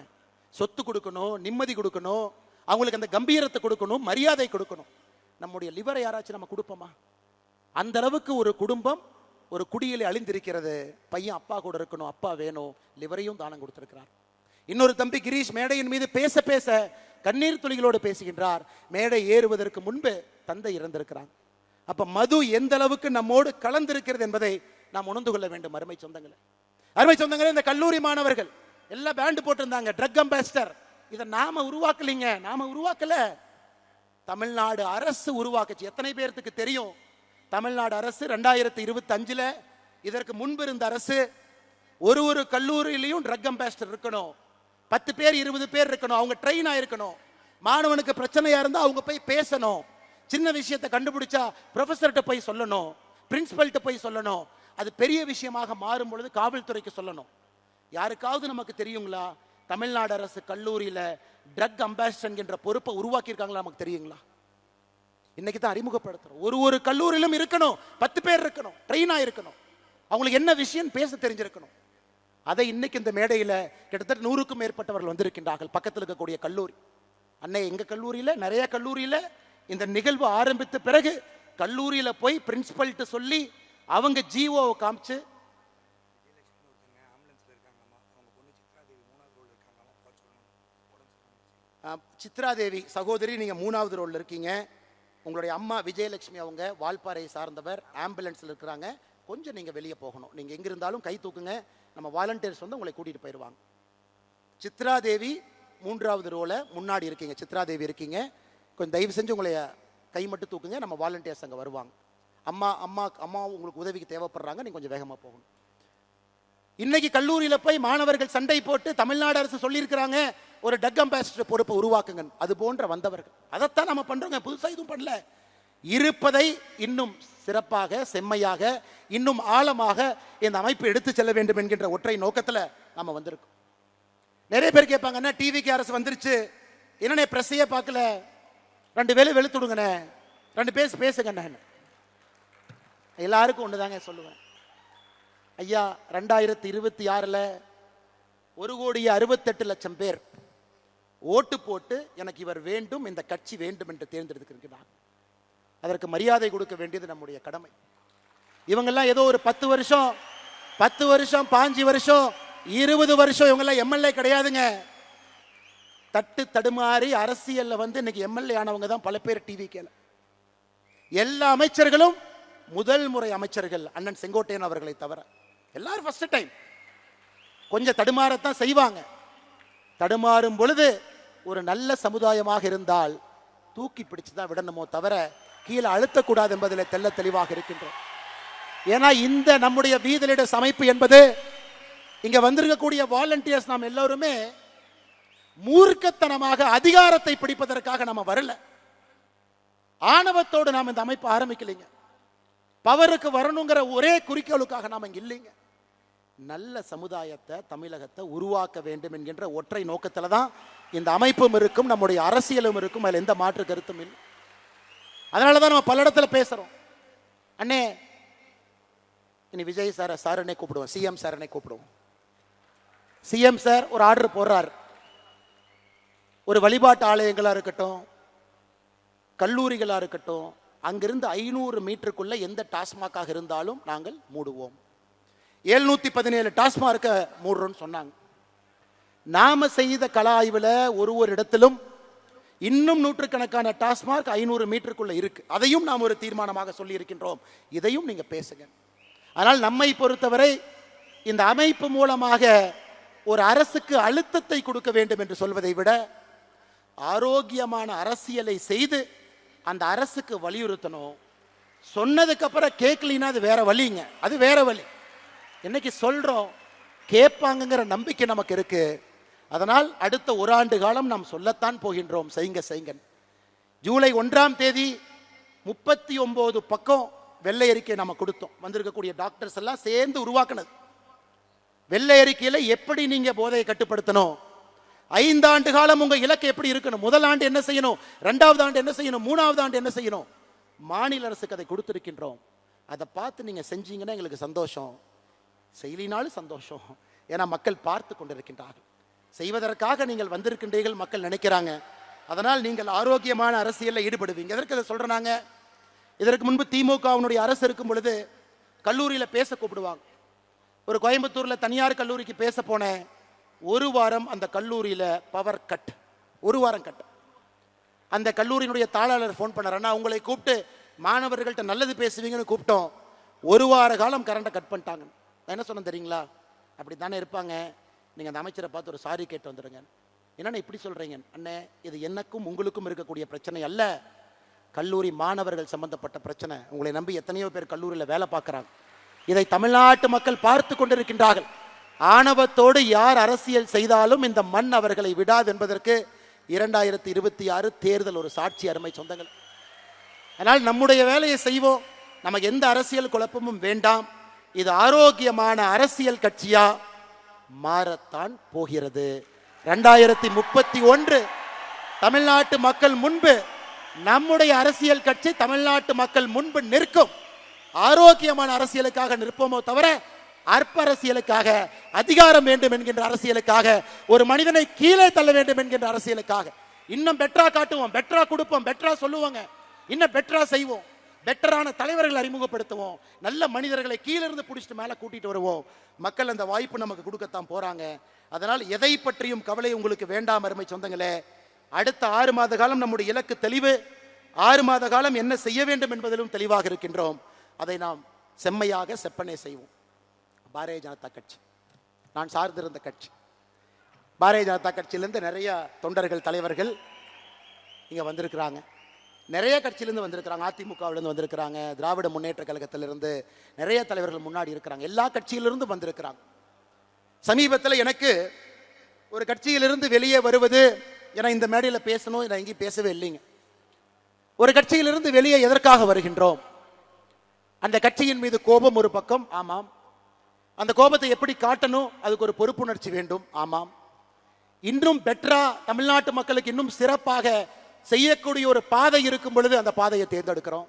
S1: சொத்து கொடுக்கணும், நிம்மதி கொடுக்கணும், அவங்களுக்கு அந்த கம்பீரத்தை கொடுக்கணும், மரியாதை கொடுக்கணும். நம்முடைய லிவரை யாராச்சும் நம்ம கொடுப்போமா? அந்த அளவுக்கு ஒரு குடும்பம் ஒரு குடியில் அழிந்திருக்கிறது. பையன் அப்பா கூட இருக்கணும், அப்பா வேணும், லிவரையும் தானம் கொடுத்திருக்கிறார். இன்னொரு தம்பி கிரீஷ் மேடையின் மீது பேச பேச கண்ணீர் துளிகளோடு பேசுகின்றார். மேடை ஏறுவதற்கு முன்பு தந்தை இறந்திருக்கிறார். அப்ப மது எந்த அளவுக்கு நம்மோடு கலந்திருக்கிறது என்பதை நாம் உணர்ந்து கொள்ள வேண்டும். அருமை சொந்தங்களே, அருமை சொந்தங்களே, இந்த கல்லூரி மாணவர்கள் எல்லாம் பேண்ட் போட்டிருந்தாங்க, ட்ரக் அம்பாசிடர். இதை நாம உருவாக்கலீங்க, நாம உருவாக்கல, தமிழ்நாடு அரசு உருவாக்குச்சு. எத்தனை பேருக்கு தெரியும்? தமிழ்நாடு அரசு 2025 இதற்கு முன்பு இருந்த அரசு ஒரு கல்லூரியிலையும் ட்ரக் அம்பாசிடர் இருக்கணும், 10 பேர் 20 பேர் இருக்கணும், அவங்க ட்ரெயின் ஆயிருக்கணும். மாணவனுக்கு பிரச்சனையா இருந்தா அவங்க போய் பேசணும், சின்ன விஷயத்தை கண்டுபிடிச்சா ப்ரொஃபஸர்கிட்ட போய் சொல்லணும், பிரின்சிபல்கிட்ட போய் சொல்லணும். அது பெரிய விஷயமாக மாறும் பொழுது காவல்துறைக்கு சொல்லணும். யாருக்காவது நமக்கு தெரியுங்களா தமிழ்நாடு அரசு கல்லூரியில ட்ரக் அம்பாசிடர் என்ற பொறுப்பை உருவாக்கி இருக்காங்களா? நமக்கு தெரியுங்களா? இன்னைக்கு தான் அறிமுகப்படுத்துறோம். ஒரு கல்லூரியிலும் இருக்கணும், 10 பேர் இருக்கணும், ட்ரெயினா இருக்கணும், அவங்களுக்கு என்ன விஷயம் பேச தெரிஞ்சிருக்கணும். அதை இன்னைக்கு இந்த மேடையில் கிட்டத்தட்ட 100க்கும் மேற்பட்டவர்கள் வந்திருக்கின்றார்கள். பக்கத்தில் இருக்கக்கூடிய கல்லூரி அன்னை, எங்க கல்லூரியில நிறைய கல்லூரியில இந்த நிகழ்வு ஆரம்பித்த பிறகு கல்லூரியில போய் பிரின்சிபல்கிட்ட சொல்லி அவங்க ஜிஓவை காமிச்சு, சித்ராதேவி சகோதரி நீங்க 3வது ரோல்ல இருக்கீங்க, உங்களுடைய அம்மா விஜயலட்சுமி அவங்க வால்பாறை சார்ந்தவர், ஆம்புலன்ஸ்ல இருக்கிறாங்க, கொஞ்சம் நீங்க வெளியே போகணும், நீங்க எங்க இருந்தாலும் கை தூக்குங்க, நம்ம வாலண்டியர்ஸ் வந்து உங்களை கூட்டிட்டு போயிடுவாங்க. சித்ராதேவி 3வது ரோல முன்னாடி இருக்கீங்க, சித்ராதேவி இருக்கீங்க, கொஞ்சம் தயவு செஞ்சு உங்களை கை மட்டும் தூக்குங்க, நம்ம வாலண்டியர்ஸ் அங்கே வருவாங்க. அம்மா அம்மா அம்மா உங்களுக்கு உதவிக்கு தேவைப்படுறாங்க, நீங்க கொஞ்சம் வேகமா போகணும். இன்னைக்கு கல்லூரியில போய் மாணவர்கள் சண்டை போட்டு தமிழ்நாடு அரசு சொல்லியிருக்கிறாங்க ஒரு ட்ரக் அம்பாசிடர் பொறுப்பை உருவாக்குங்க. அது போன்ற வந்தவர்கள் அதைத்தான் நம்ம பண்றோங்க, புதுசா எதுவும் பண்ணல. இருப்பதை இன்னும் சிறப்பாக, செம்மையாக, இன்னும் ஆழமாக இந்த அமைப்பு எடுத்து செல்ல வேண்டும் என்கின்ற ஒற்றை நோக்கத்தில் நம்ம வந்திருக்கோம். நிறைய பேர் கேட்பாங்க, என்ன டிவிக்கு அரசு வந்துருச்சு, என்னன்னே பிரஸ்ஸையே பார்க்கல, 2 வேலை வெளுத்துடுங்கண்ணே, 2 பேசுங்கண்ணே. எல்லாருக்கும் ஒண்ணுதாங்க சொல்லுவேன், ஐயா 2026 1,68,00,000 பேர் ஓட்டு போட்டு எனக்கு இவர் வேண்டும், இந்த கட்சி வேண்டும் என்று தேர்ந்தெடுத்திருக்கிறார். அதற்கு மரியாதை கொடுக்க வேண்டியது நம்முடைய கடமை. இவங்கெல்லாம் ஏதோ ஒரு 10 வருஷம் 5 வருஷம் 20 வருஷம் இவங்கெல்லாம் எம்எல்ஏ கிடையாதுங்க. தட்டு தடுமாறி அரசியல்ல வந்து இன்னைக்கு எம்எல்ஏ ஆனவங்க தான் பல பேர். டிவிக்கேல எல்லா அமைச்சர்களும் முதல் முறை அமைச்சர்கள், அண்ணன் செங்கோட்டையன் அவர்களை தவிர எல்லாரும் ஃபர்ஸ்ட் டைம். கொஞ்சம் தடுமாறத்தான் செய்வாங்க. தடுமாறும் பொழுது ஒரு நல்ல சமுதாயமாக இருந்தால் தூக்கி பிடிச்சுதான் விடணுமோ தவிர கீழே அழுத்தக்கூடாது என்பதில் தெல்ல தெளிவாக இருக்கின்றோம். ஏன்னா இந்த நம்முடைய வீதலிட அமைப்பு என்பது, இங்க வந்திருக்கக்கூடிய வாலண்டியர்ஸ் நாம் எல்லோருமே மூர்க்கத்தனமாக அதிகாரத்தை பிடிப்பதற்காக நம்ம வரல, ஆணவத்தோடு நாம் இந்த அமைப்பு ஆரம்பிக்கலைங்க, பவருக்கு வரணுங்கிற ஒரே குறிக்கோளுக்காக நாம் இங்க இல்லைங்க. நல்ல சமுதாயத்தை, தமிழகத்தை உருவாக்க வேண்டும் என்கின்ற ஒற்றை நோக்கத்தில் தான் இந்த அமைப்பும் இருக்கும், நம்முடைய அரசியலும் இருக்கும், அதில் எந்த மாற்று கருத்தும் இல்லை. அதனால தான் நம்ம பல இடத்துல பேசுறோம். அண்ணே இனி விஜய் சாரனை கூப்பிடுவோம், சிஎம் சாரனை கூப்பிடுவோம். சிஎம் சார் ஒரு ஆர்டர் போடுறார், ஒரு வழிபாட்டு ஆலயங்களா இருக்கட்டும், கல்லூரிகளா இருக்கட்டும், அங்கிருந்து 500 மீட்டருக்குள்ள எந்த டாஸ்மாகாக இருந்தாலும் நாங்கள் மூடுவோம். 717 டாஸ்மார்க்க மூடுறோம்னு சொன்னாங்க. நாம செய்த கள ஆய்வுல ஒரு இடத்திலும் இன்னும் நூற்றுக்கணக்கான டாஸ்மார்க் 500 மீட்டருக்குள்ள இருக்கு. அதையும் நாம் ஒரு தீர்மானமாக சொல்லி இருக்கின்றோம். இதையும் நீங்க பேசுங்க. ஆனால் நம்மை பொறுத்தவரை இந்த அமைப்பு மூலமாக ஒரு அரசுக்கு அழுத்தத்தை கொடுக்க வேண்டும் என்று சொல்வதை விட ஆரோக்கியமான அரசியலை செய்து அந்த அரசுக்கு வலியுறுத்தணும். சொன்னதுக்கு அப்புறம் கேட்கலினா அது வேற வழிங்க, அது வேற வழி. இன்னைக்கு சொல்றோம், கேட்பாங்கிற நம்பிக்கை நமக்கு இருக்கு. அதனால் அடுத்த 1 ஆண்டு காலம் நாம் சொல்லத்தான் போகின்றோம், செய்யுங்க. ஜூலை 1ஆம் தேதி 39 பக்கம் வெள்ளை அறிக்கை நம்ம கொடுத்தோம். வந்திருக்கக்கூடிய டாக்டர்ஸ் எல்லாம் சேர்ந்து உருவாக்குனது வெள்ளை அறிக்கையில எப்படி நீங்க போதையை கட்டுப்படுத்தணும், 5 ஆண்டு காலம் உங்க இலக்கு எப்படி இருக்கணும், முதல் ஆண்டு என்ன செய்யணும், 2வது ஆண்டு என்ன செய்யணும், 3வது ஆண்டு என்ன செய்யணும், மாநில அரசுக்கு அதை கொடுத்திருக்கின்றோம். அதை பார்த்து நீங்க செஞ்சீங்கன்னா எங்களுக்கு சந்தோஷம், செய்யலினாலும் சந்தோஷம். ஏன்னா மக்கள் பார்த்து கொண்டிருக்கின்றார்கள். செய்வதற்காக நீங்கள் வந்திருக்கின்றீர்கள், மக்கள் நினைக்கிறாங்க. அதனால் நீங்கள் ஆரோக்கியமான அரசியலில் ஈடுபடுவீங்க. எதற்கு அதை சொல்றாங்க? இதற்கு முன்பு திமுகவினுடைய அரசு இருக்கும் பொழுது கல்லூரியில் பேச கூப்பிடுவாங்க. ஒரு கோயம்புத்தூர்ல தனியார் கல்லூரிக்கு பேச போனேன். 1 வாரம் அந்த கல்லூரியில பவர் கட், 1 வாரம் கட். அந்த கல்லூரியினுடைய தாளாளர் ஃபோன் பண்ணார், உங்களை கூப்பிட்டு மாணவர்கள்ட்ட நல்லது பேசுவீங்கன்னு கூப்பிட்டோம், 1 வார காலம் கரண்டை கட் பண்ணிட்டாங்க. நான் என்ன சொன்னேன் தெரியுங்களா? அப்படி தானே இருப்பாங்க, நீங்கள் அந்த அமைச்சரை பார்த்து ஒரு சாரி கேட்டு வந்துடுங்க. என்னென்ன இப்படி சொல்கிறீங்க? அண்ணே, இது எனக்கும் உங்களுக்கும் இருக்கக்கூடிய பிரச்சனை அல்ல, கல்லூரி மாணவர்கள் சம்பந்தப்பட்ட பிரச்சனை. உங்களை நம்பி எத்தனையோ பேர் கல்லூரியில் வேலை பார்க்குறாங்க. இதை தமிழ்நாட்டு மக்கள் பார்த்து கொண்டிருக்கின்றார்கள். ஆணவத்தோடு யார் அரசியல் செய்தாலும் இந்த மண் அவர்களை விடாது என்பதற்கு 2026 தேர்தல் ஒரு சாட்சி. அருமை சொந்தங்கள், அதனால் நம்முடைய வேலையை செய்வோம். நமக்கு எந்த அரசியல் குழப்பமும் வேண்டாம். இது ஆரோக்கியமான அரசியல் கட்சியா மாறத்தான் போகிறது. 2031 தமிழ்நாட்டு மக்கள் முன்பு நம்முடைய அரசியல் கட்சி தமிழ்நாட்டு மக்கள் முன்பு நிற்கும். ஆரோக்கியமான அரசியலுக்காக நிற்போமோ தவிர அற்ப அரசியலுக்காக, அதிகாரம் வேண்டும் என்கின்ற அரசியலுக்காக, ஒரு மனிதனை கீழே தள்ள வேண்டும் என்கின்ற அரசியலுக்காக இன்னும் பெட்டரா காட்டுவோம், பெட்டரா கொடுப்போம், பெட்டரா சொல்லுவாங்க, இன்னும் பெட்டரா செய்வோம், பெட்டரான தலைவர்கள் அறிமுகப்படுத்துவோம், நல்ல மனிதர்களை கீழிருந்து பிடிச்சிட்டு மேலே கூட்டிட்டு வருவோம். மக்கள் அந்த வாய்ப்பு நமக்கு கொடுக்கத்தான் போறாங்க. அதனால் எதை பற்றியும் கவலை உங்களுக்கு வேண்டாம் அருமை சொந்தங்களே. அடுத்த 6 மாத காலம் நம்முடைய இலக்கு தெளிவு. 6 மாத காலம் என்ன செய்ய வேண்டும் என்பதிலும் தெளிவாக இருக்கின்றோம். அதை நாம் செம்மையாக செப்பனே செய்வோம். பாரதிய ஜனதா கட்சி நான் சார்ந்திருந்த கட்சி. பாரதிய ஜனதா கட்சியிலிருந்து நிறைய தொண்டர்கள், தலைவர்கள் இங்கே வந்திருக்கிறாங்க. நிறைய கட்சியிலிருந்து வந்திருக்கிறாங்க. அதிமுகவிலிருந்து வந்திருக்கிறாங்க, திராவிட முன்னேற்ற கழகத்திலிருந்து நிறைய தலைவர்கள் முன்னாடி இருக்கிறாங்க. எல்லா கட்சியிலிருந்து வந்திருக்கிறாங்க. சமீபத்தில் எனக்கு ஒரு கட்சியிலிருந்து வெளியே வருவது, ஏன்னா இந்த மேடையில் பேசணும், நான் எங்கேயும் பேசவே இல்லைங்க. ஒரு கட்சியிலிருந்து வெளியே எதற்காக வருகின்றோம்? அந்த கட்சியின் மீது கோபம் ஒரு பக்கம், ஆமாம். அந்த கோபத்தை எப்படி காட்டணும், அதுக்கு ஒரு பொறுப்புணர்ச்சி வேண்டும், ஆமாம். இன்னும் பெட்டரா தமிழ்நாட்டு மக்களுக்கு இன்னும் சிறப்பாக செய்யக்கூடிய ஒரு பாதை இருக்கும் பொழுது அந்த பாதையை தேர்ந்தெடுக்கிறோம்.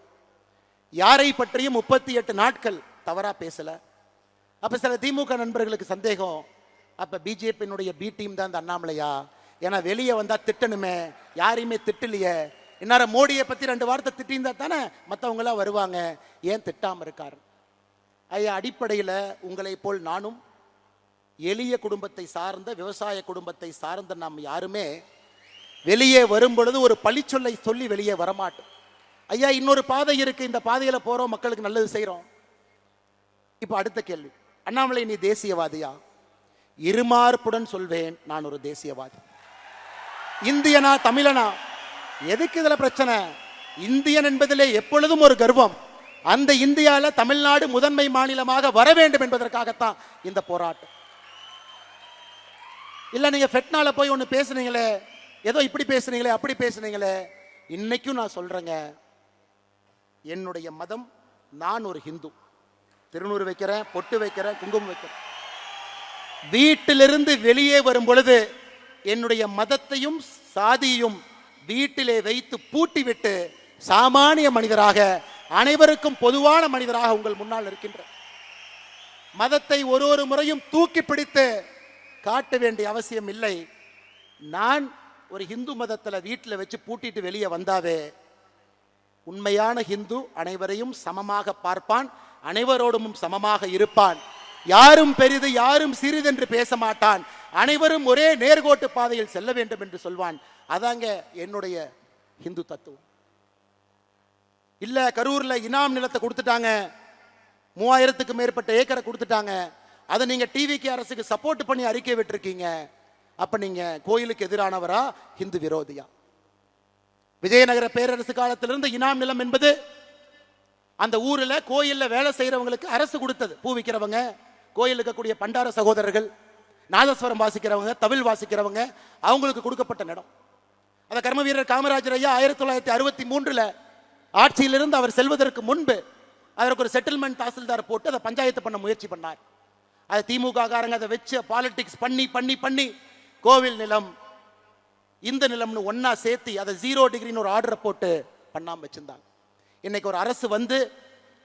S1: யாரை பற்றியும் 38 நாட்கள் தவறா பேசல. அப்ப சில திமுக நண்பர்களுக்கு சந்தேகம், அப்ப பிஜேபியினுடைய பி டீம் தான் இந்த அண்ணாமலையா? ஏன்னா வெளியே வந்தா திட்டணுமே, யாரையுமே திட்டலையே. இன்னார மோடியை பத்தி 2 வார்த்தை திட்டிருந்தா தானே மற்றவங்க எல்லாம் வருவாங்க, ஏன் திட்டாம இருக்காரு? ஐயா, அடிப்படையில் உங்களை போல் நானும் எளிய குடும்பத்தை சார்ந்த, விவசாய குடும்பத்தை சார்ந்த நாம் யாருமே வெளியே வரும் பொழுது ஒரு பழிச்சொல்லை சொல்லி வெளியே வரமாட்டோம். ஐயா, இன்னொரு பாதை இருக்கு, இந்த பாதையில போறோம், மக்களுக்கு நல்லது செய்யறோம். இப்ப அடுத்த கேள்வி, அண்ணாமலை நீ தேசியவாதியா? இருமார்ப்புடன் சொல்வேன், நான் ஒரு தேசியவாதி. இந்தியனா தமிழனா? எதுக்கு இதுல பிரச்சனை? இந்தியன் என்பதிலே எப்பொழுதும் ஒரு கர்வம். அந்த இந்தியால தமிழ்நாடு முதன்மை மாநிலமாக வர வேண்டும் என்பதற்காகத்தான் இந்த போராட்டம். இல்ல நீங்க ஃபெட்னால போய் ஒன்று பேசுனீங்களே, ஏதோ இப்படி பேசுனீங்களே, அப்படி பேசுனீங்களே. இன்னைக்கும் நான் சொல்றேங்க, என்னுடைய மதம், நான் ஒரு ஹிந்து. திருநூறு வைக்கிறேன், பொட்டு வைக்கிறேன், குங்குமம் வைக்கிறேன். வீட்டிலிருந்து வெளியே வரும் பொழுது என்னுடைய மதத்தையும் சாதியையும் வீட்டிலே வைத்து பூட்டிவிட்டு சாமானிய மனிதராக, அனைவருக்கும் பொதுவான மனிதராக உங்கள் முன்னால் இருக்கின்ற மதத்தை ஒரு முறையும் தூக்கி பிடித்து காட்ட வேண்டிய அவசியம் இல்லை. நான் ஒரு ஹிந்து மதத்தில் வீட்டில் வச்சு பூட்டிட்டு வெளியே வந்தாவே, உண்மையான ஹிந்து அனைவரையும் சமமாக பார்ப்பான், அனைவரோடும் சமமாக இருப்பான். யாரும் பெரிது யாரும் சிறிது என்று பேச மாட்டான். அனைவரும் ஒரே நேர்கோட்டு பாதையில் செல்ல வேண்டும் என்று சொல்வான். அதாங்க என்னுடைய ஹிந்து தத்துவம். இல்ல கரூர்ல இனாம் நிலத்தை கொடுத்துட்டாங்க, 3000க்கு மேற்பட்ட ஏக்கரை கொடுத்துட்டாங்க, அதை நீங்க டிவிக்கு அரசுக்கு சப்போர்ட் பண்ணி அறிக்கை விட்டுருக்கீங்க. அப்ப நீங்க கோயிலுக்கு எதிரானவரா, ஹிந்து விரோதியா? விஜயநகர பேரரசு காலத்திலிருந்து இனாம் நிலம் என்பது அந்த ஊர்ல கோயில்ல வேலை செய்யறவங்களுக்கு அரசு கொடுத்தது. பூ விற்கிறவங்க, கோயில் இருக்கக்கூடிய பண்டார சகோதரர்கள், நாதஸ்வரம் வாசிக்கிறவங்க, தவில் வாசிக்கிறவங்க, அவங்களுக்கு கொடுக்கப்பட்ட இடம். அந்த கர்ம வீரர் காமராஜர் ஐயா 1963 ஆட்சியிலிருந்து அவர் செல்வதற்கு முன்பு அதற்கு ஒரு செட்டில்மெண்ட் தாசில்தார் போட்டு அதை பஞ்சாயத்து பண்ண முயற்சி பண்ணார். அதை திமுக காரங்க அதை வச்சு பாலிடிக்ஸ் பண்ணி பண்ணி பண்ணி கோவில் நிலம், இந்த நிலம்னு ஒன்னா சேர்த்து அதை 0 டிகிரின்னு ஒரு ஆர்டரை போட்டு பண்ணாம வச்சிருந்தாங்க. இன்னைக்கு ஒரு அரசு வந்து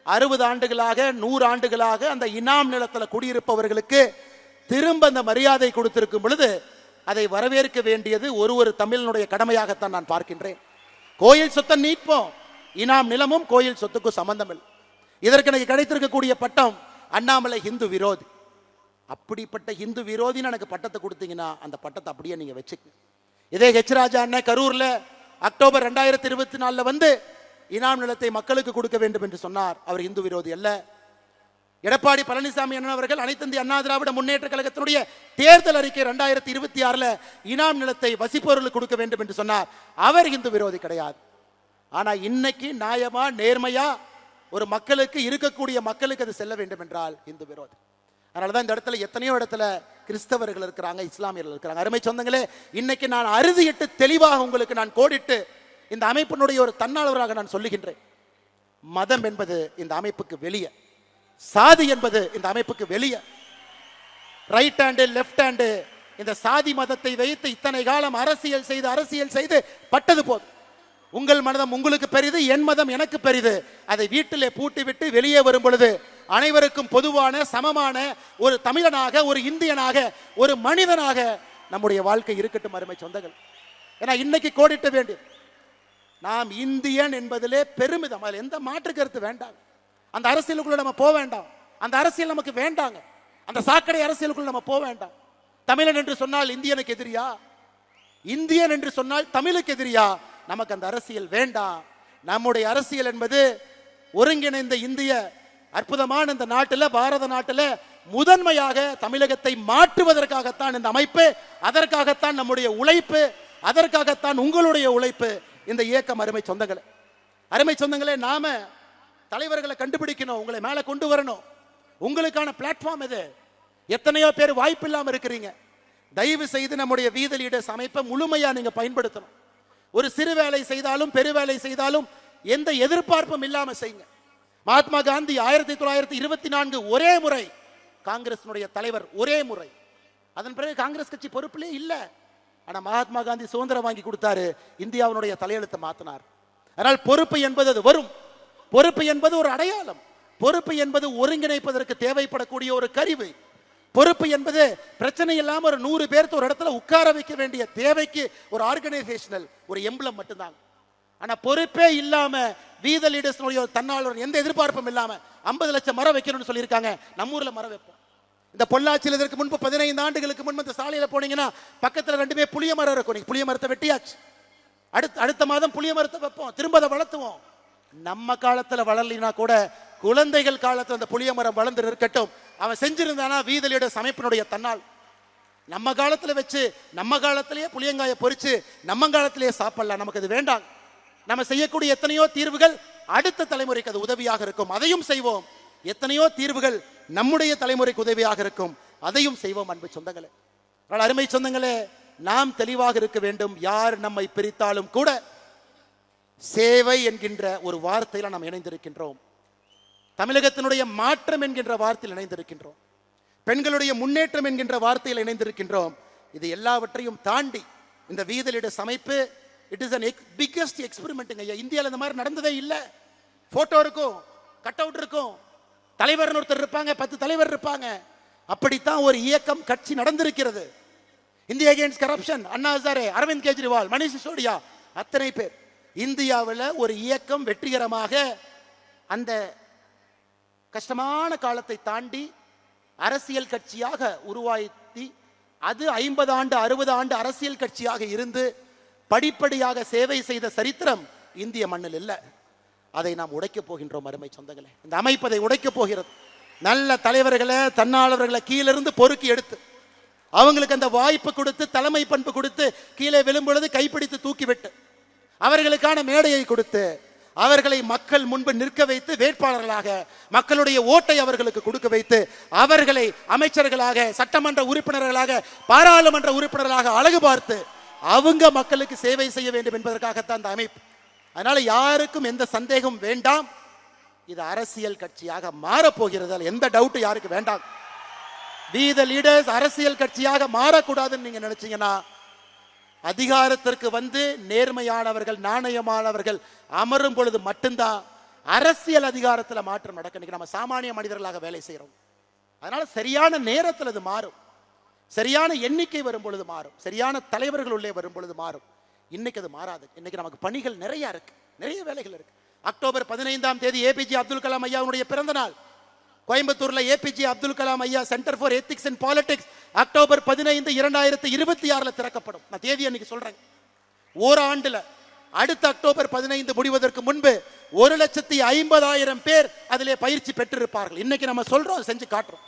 S1: 60 ஆண்டுகளாக 100 ஆண்டுகளாக அந்த இனாம் நிலத்தில் குடியிருப்பவர்களுக்கு திரும்ப அந்த மரியாதை கொடுத்திருக்கும் பொழுது அதை வரவேற்க வேண்டியது ஒரு தமிழனுடைய கடமையாகத்தான் நான் பார்க்கின்றேன். கோயில் சொத்தை நீட்போம், இனாம் நிலமும் கோயில் சொத்துக்கும் சம்பந்தம் இல்லை. இதற்கு எனக்கு கிடைத்திருக்கக்கூடிய பட்டம் அண்ணாமலை ஹிந்து விரோதி. அப்படிப்பட்ட ஹிந்து விரோதின்னு எனக்கு பட்டத்தை கொடுத்தீங்கன்னா அந்த பட்டத்தை அப்படியே நீங்க வச்சுக்க. இதே ஹெச் ராஜா அண்ணன் கரூர்ல அக்டோபர் 2024 வந்து இனாம் நிலத்தை மக்களுக்கு கொடுக்க வேண்டும் என்று சொன்னார். அவர் இந்து விரோதி அல்ல. எடப்பாடி பழனிசாமி அண்ணன் அவர்கள் அனைத்து இந்திய அண்ணா திராவிட முன்னேற்ற கழகத்தினுடைய தேர்தல் அறிக்கை 2026 இனாம் நிலத்தை வசிப்பவர்களுக்கு கொடுக்க வேண்டும் என்று சொன்னார். அவர் இந்து விரோதி கிடையாது. ஆனா இன்னைக்கு நியாயமா நேர்மையா ஒரு மக்களுக்கு இருக்கக்கூடிய மக்களுக்கு அது செல்ல வேண்டும் என்றால் இந்து விரோதி. அதனாலதான் இந்த இடத்துல எத்தனையோ இடத்துல கிறிஸ்தவர்கள் இருக்கிறாங்க, இஸ்லாமியர்கள் இருக்கிறாங்க. அருமை சொந்தங்களே, இன்னைக்கு நான் அறுதியிட்டு தெளிவாக உங்களுக்கு நான் கோடிட்டு இந்த அமைப்பினுடைய ஒரு தன்னாளராக நான் சொல்லுகின்றேன். மதம் என்பது இந்த அமைப்புக்கு வெளியே, சாதி என்பது இந்த அமைப்புக்கு வெளியே. ரைட் ஹேண்டு லெப்ட் ஹேண்டு இந்த சாதி மதத்தை வைத்து இத்தனை காலம் அரசியல் செய்து பட்டது போதும். உங்கள் மதம் உங்களுக்கு பெரிது, என் மதம் எனக்கு பெரிது. அதை வீட்டிலே பூட்டி விட்டு வெளியே வரும் பொழுது அனைவருக்கும் பொதுவான சமமான ஒரு தமிழனாக, ஒரு இந்தியனாக, ஒரு மனிதனாக நம்முடைய வாழ்க்கை இருக்கட்டும். அருமை சொந்தங்கள், ஏன்னா இன்னைக்கு கோடிட்ட வேண்டியது நாம் இந்தியன் என்பதிலே பெருமிதம். அதில் எந்த மாற்று கருத்து வேண்டாம். அந்த அரசியலுக்குள்ள நம்ம போக வேண்டாம். அந்த அரசியல் நமக்கு வேண்டாங்க. அந்த சாக்கடை அரசியலுக்குள்ள நம்ம போக வேண்டாம். தமிழன் என்று சொன்னால் இந்தியனுக்கு எதிரியா? இந்தியன் என்று சொன்னால் தமிழுக்கு எதிரியா? நமக்கு அந்த அரசியல் வேண்டாம். நம்முடைய அரசியல் என்பது ஒருங்கிணைந்த இந்திய அற்புதமான இந்த நாட்டில், பாரத நாட்டில் முதன்மையாக தமிழகத்தை மாற்றுவதற்காகத்தான் இந்த அமைப்பு, அதற்காகத்தான் நம்முடைய உழைப்பு, அதற்காகத்தான் உங்களுடைய உழைப்பு, இந்த இயக்கம். அருமை சொந்தங்களே, அருமை சொந்தங்களே, நாம தலைவர்களை கண்டுபிடிக்கணும், உங்களை மேலே கொண்டு வரணும். உங்களுக்கான பிளாட்ஃபார்ம் இது. எத்தனையோ பேர் வாய்ப்பு இல்லாமல் இருக்கிறீங்க. தயவு செய்து நம்முடைய வீதி லீடர்ஸ் அமைப்பை முழுமையா நீங்க பயன்படுத்தணும். ஒரு சிறு வேலை செய்தாலும் பெரு வேலை செய்தாலும் எந்த எதிர்பார்ப்பும் இல்லாம செய்யுங்க. மகாத்மா காந்தி 1924 ஒரே முறை காங்கிரசினுடைய தலைவர், ஒரே முறை. அதன் பிறகு காங்கிரஸ் கட்சி பொறுப்பிலே இல்ல. ஆனா மகாத்மா காந்தி சுதந்திரம் வாங்கி கொடுத்தாரு, இந்தியாவினுடைய தலையெழுத்தை மாத்தினார். அதனால் பொறுப்பு என்பது அது வரும். பொறுப்பு என்பது ஒரு அடையாளம். பொறுப்பு என்பது ஒருங்கிணைப்பதற்கு தேவைப்படக்கூடிய ஒரு கருவி. பொறுப்பு என்பது பிரச்சனை இல்லாம ஒரு 100 பேர்த்து ஒரு இடத்துல உட்கார வைக்க வேண்டிய தேவைக்கு ஒரு ஆர்கனைசேஷனல் ஒரு எம்பளம் மட்டும்தான். ஆனா பொறுப்பே இல்லாம வீத லீடர்ஸ் தன்னாளர் எந்த எதிர்பார்ப்பும் இல்லாம 50 லட்சம் மரம் வைக்கணும்னு சொல்லியிருக்காங்க. நம்ம ஊர்ல மரம் வைப்போம். இந்த பொள்ளாச்சியில் இதற்கு முன்பு 15 ஆண்டுகளுக்கு முன்பு இந்த சாலையில போனீங்கன்னா பக்கத்துல 2 புளிய மரம் இருக்கும். புளிய மரத்தை வெட்டியாச்சு. அடுத்த மாதம் புளிய மரத்தை வைப்போம், திரும்ப அதை வளர்த்துவோம். நம்ம காலத்துல வளரலினா கூட குழந்தைகள் காலத்துல அந்த புளிய மரம் வளர்ந்து இருக்கட்டும். அவன் செஞ்சிருந்தானா வீத லீடர்ஸ் அமைப்பினுடைய தன்னால். நம்ம காலத்துல வச்சு நம்ம காலத்திலேயே புளியங்காயை பொறிச்சு நம்ம காலத்திலேயே சாப்பிடலாம். நமக்கு அது வேண்டாம். நம்ம செய்யக்கூடிய எத்தனையோ தீர்வுகள் அடுத்த தலைமுறைக்கு அது உதவியாக இருக்கும், அதையும் செய்வோம். எத்தனையோ தீர்வுகள் நம்முடைய தலைமுறைக்கு உதவியாக இருக்கும், அதையும் செய்வோம். அன்பு சொந்தங்களே, அருமை சொந்தங்களே, நாம் தெளிவாக இருக்க வேண்டும். யார் நம்மை பிரித்தாலும் கூட சேவை என்கின்ற ஒரு வார்த்தையில நாம் இணைந்திருக்கின்றோம். தமிழகத்தினுடைய மாற்றம் என்கின்ற வார்த்தையில் இணைந்திருக்கின்றோம். பெண்களுடைய முன்னேற்றம் என்கின்ற வார்த்தையில் இணைந்திருக்கின்றோம். இது எல்லாவற்றையும் தாண்டி இந்த வீத லீடர்ஸ் அமைப்பு it is an biggest experiment. இந்தியாவில் இந்த மாதிரி நடந்ததே இல்லை. போட்டோ இருக்கும், கட் அவுட் இருக்கும், தலைவர் ஒருத்தர் இருப்பாங்க, 10 தலைவர் இருப்பாங்க. அப்படித்தான் ஒரு இயக்கம், கட்சி நடந்திருக்கிறது. India against corruption, Anna Hazare, Aravind Kejriwal, Manish Sisodia, அத்தனை பேர். இந்தியாவில் ஒரு இயக்கம் வெற்றிகரமாக அந்த கஷ்டமான காலத்தை தாண்டி அரசியல் கட்சியாக உருவாக்கி அது 50 ஆண்டு 60 ஆண்டு அரசியல் கட்சியாக இருந்து படிப்படியாக சேவை செய்த சரித்திரம் இந்திய மண்ணில் இல்லை. அதை நாம் உடைக்க போகின்றோம். அருமை சொந்தங்களே, இந்த அமைப்பு அதை உடைக்க போகிறது. நல்ல தலைவர்களை, தன்னாளர்களை கீழிருந்து பொறுக்கி எடுத்து அவங்களுக்கு அந்த வாய்ப்பு கொடுத்து, தலைமை பண்பு கொடுத்து, கீழே விழும்பொழுது கைப்பிடித்து தூக்கிவிட்டு அவர்களுக்கான மேடையை கொடுத்து அவர்களை மக்கள் முன்பு நிற்க வைத்து வேட்பாளர்களாக மக்களுடைய ஓட்டை அவர்களுக்கு கொடுக்க வைத்து அவர்களை அமைச்சர்களாக, சட்டமன்ற உறுப்பினர்களாக, பாராளுமன்ற உறுப்பினர்களாக அழகு பார்த்து அவங்க மக்களுக்கு சேவை செய்ய வேண்டும் என்பதற்காகத்தான் இந்த அமைப்பு. அதனால யாருக்கும் எந்த சந்தேகம் வேண்டாம், இது அரசியல் கட்சியாக மாறப்போகிறது. எந்த டவுட் யாருக்கு வேண்டாம். வீத லீடர்ஸ் அரசியல் கட்சியாக மாறக்கூடாதுன்னு நீங்க நினைச்சீங்கன்னா அதிகாரத்திற்கு வந்து நேர்மையானவர்கள், நாணயமானவர்கள் அமரும் பொழுது மட்டும்தான் அரசியல் அதிகாரத்தில் மாற்றம் நடக்கும். இன்னைக்கு நம்ம சாமானிய மனிதர்களாக வேலை செய்கிறோம். அதனால சரியான நேரத்தில் அது மாறும். சரியான எண்ணிக்கை வரும் பொழுது மாறும். சரியான தலைவர்கள் உள்ளே வரும் பொழுது மாறும். இன்னைக்கு அது மாறாது. இன்னைக்கு நமக்கு பணிகள் நிறைய இருக்கு, நிறைய வேலைகள் இருக்கு. அக்டோபர் 15ஆம் தேதி ஏபிஜே அப்துல் கலாம் ஐயாவுடைய பிறந்த நாள். கோயம்புத்தூர்ல ஏபிஜே அப்துல் கலாம் ஐயா centre for ethics and politics October 15, 2026 திறக்கப்படும். நான் தேதி அன்னைக்கு சொல்றேன். ஓராண்டுல அடுத்த அக்டோபர் 15 முடிவதற்கு முன்பு 1,50,000 பேர் அதிலே பயிற்சி பெற்றிருப்பார்கள். இன்னைக்கு நம்ம சொல்றோம், செஞ்சு காட்டுறோம்.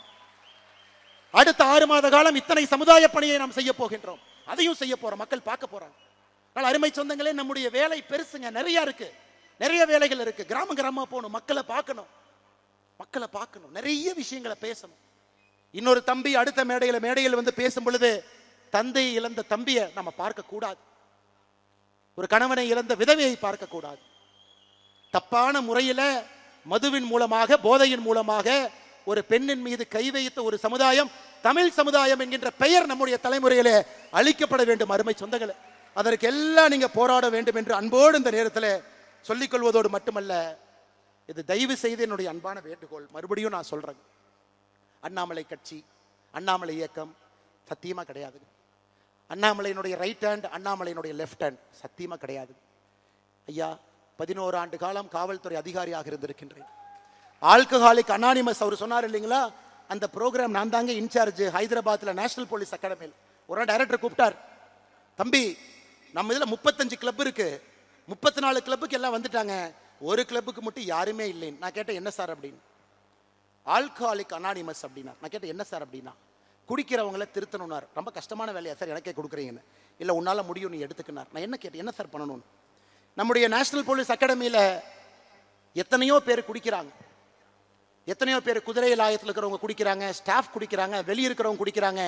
S1: அடுத்த 6 மாத காலம் இத்தனை சமுதாய பணியை நாம் செய்ய போகின்றோம். அதையும் செய்ய போறோம். மக்கள் பார்க்க போறாங்க. ஆனால் அருமை சொந்தங்களே, நம்முடைய வேலை பெருசுங்க, நிறைய இருக்கு, நிறைய வேலைகள் இருக்கு. கிராம கிராமமா போகணும், மக்களை பார்க்கணும், மக்களை பார்க்கணும், நிறைய விஷயங்களை பேசணும். இன்னொரு தம்பி அடுத்த மேடையில் வந்து பேசும் பொழுது தந்தை இழந்த தம்பியை நம்ம பார்க்க கூடாது, ஒரு கணவனை இழந்த விதவையை பார்க்க கூடாது. தப்பான முறையில் மதுவின் மூலமாக, போதையின் மூலமாக ஒரு பெண்ணின் மீது கை வைத்த ஒரு சமுதாயம் தமிழ் சமுதாயம் என்கின்ற பெயர் நம்முடைய தலைமுறையிலே அழிக்கப்பட வேண்டும். அருமை சொந்தங்களே, அதற்கு எல்லாம் நீங்க போராட வேண்டும் என்று அன்போடு இந்த நேரத்தில் சொல்லிக் கொள்வதோடு மட்டுமல்ல, இது தயவு செய்து என்னுடைய அன்பான வேண்டுகோள். மறுபடியும் நான் சொல்றேன், அண்ணாமலை கட்சி, அண்ணாமலை இயக்கம் சத்தியமா கிடையாது. அண்ணாமலையினுடைய ரைட் ஹேண்ட், அண்ணாமலையினுடைய லெஃப்ட் ஹேண்ட் சத்தியமா கிடையாது. ஐயா 11 ஆண்டு காலம் காவல்துறை அதிகாரியாக இருந்திருக்கின்றேன். ஆல்கஹாலிக் அனானிமஸ் அவர் சொன்னார் இல்லைங்களா, அந்த ப்ரோக்ராம் நான் தாங்க இன்சார்ஜ். ஹைதராபாத்தில் நேஷனல் போலீஸ் அகாடமியில் ஒரு டைரக்டர் கூப்பிட்டார். தம்பி, நம்ம இதில் 35 கிளப் இருக்கு, 34 கிளப்புக்கு எல்லாம் வந்துட்டாங்க, ஒரு கிளப்புக்கு மட்டும் யாருமே இல்லைன்னு. நான் கேட்டேன், என்ன சார் அப்படின்னு. ஆல்கஹாலிக் அனானிமஸ் அப்படின்னா. நான் கேட்டேன், என்ன சார் அப்படின்னா. குடிக்கிறவங்கள திருத்தணும்னார். ரொம்ப கஷ்டமான வேலையா சார் எனக்கே கொடுக்குறீங்கன்னு. இல்லை, உன்னால் முடியும், நீ எடுத்துக்கினார். நான் என்ன கேட்டேன், என்ன சார் பண்ணணும்னு. நம்முடைய நேஷனல் போலீஸ் அகாடமியில் எத்தனையோ பேர் குடிக்கிறாங்க, எத்தனையோ பேர் குதிரை லாயத்தில் இருக்கிறவங்க குடிக்கிறாங்க, ஸ்டாஃப் குடிக்கிறாங்க, வெளியே இருக்கிறவங்க குடிக்கிறாங்க,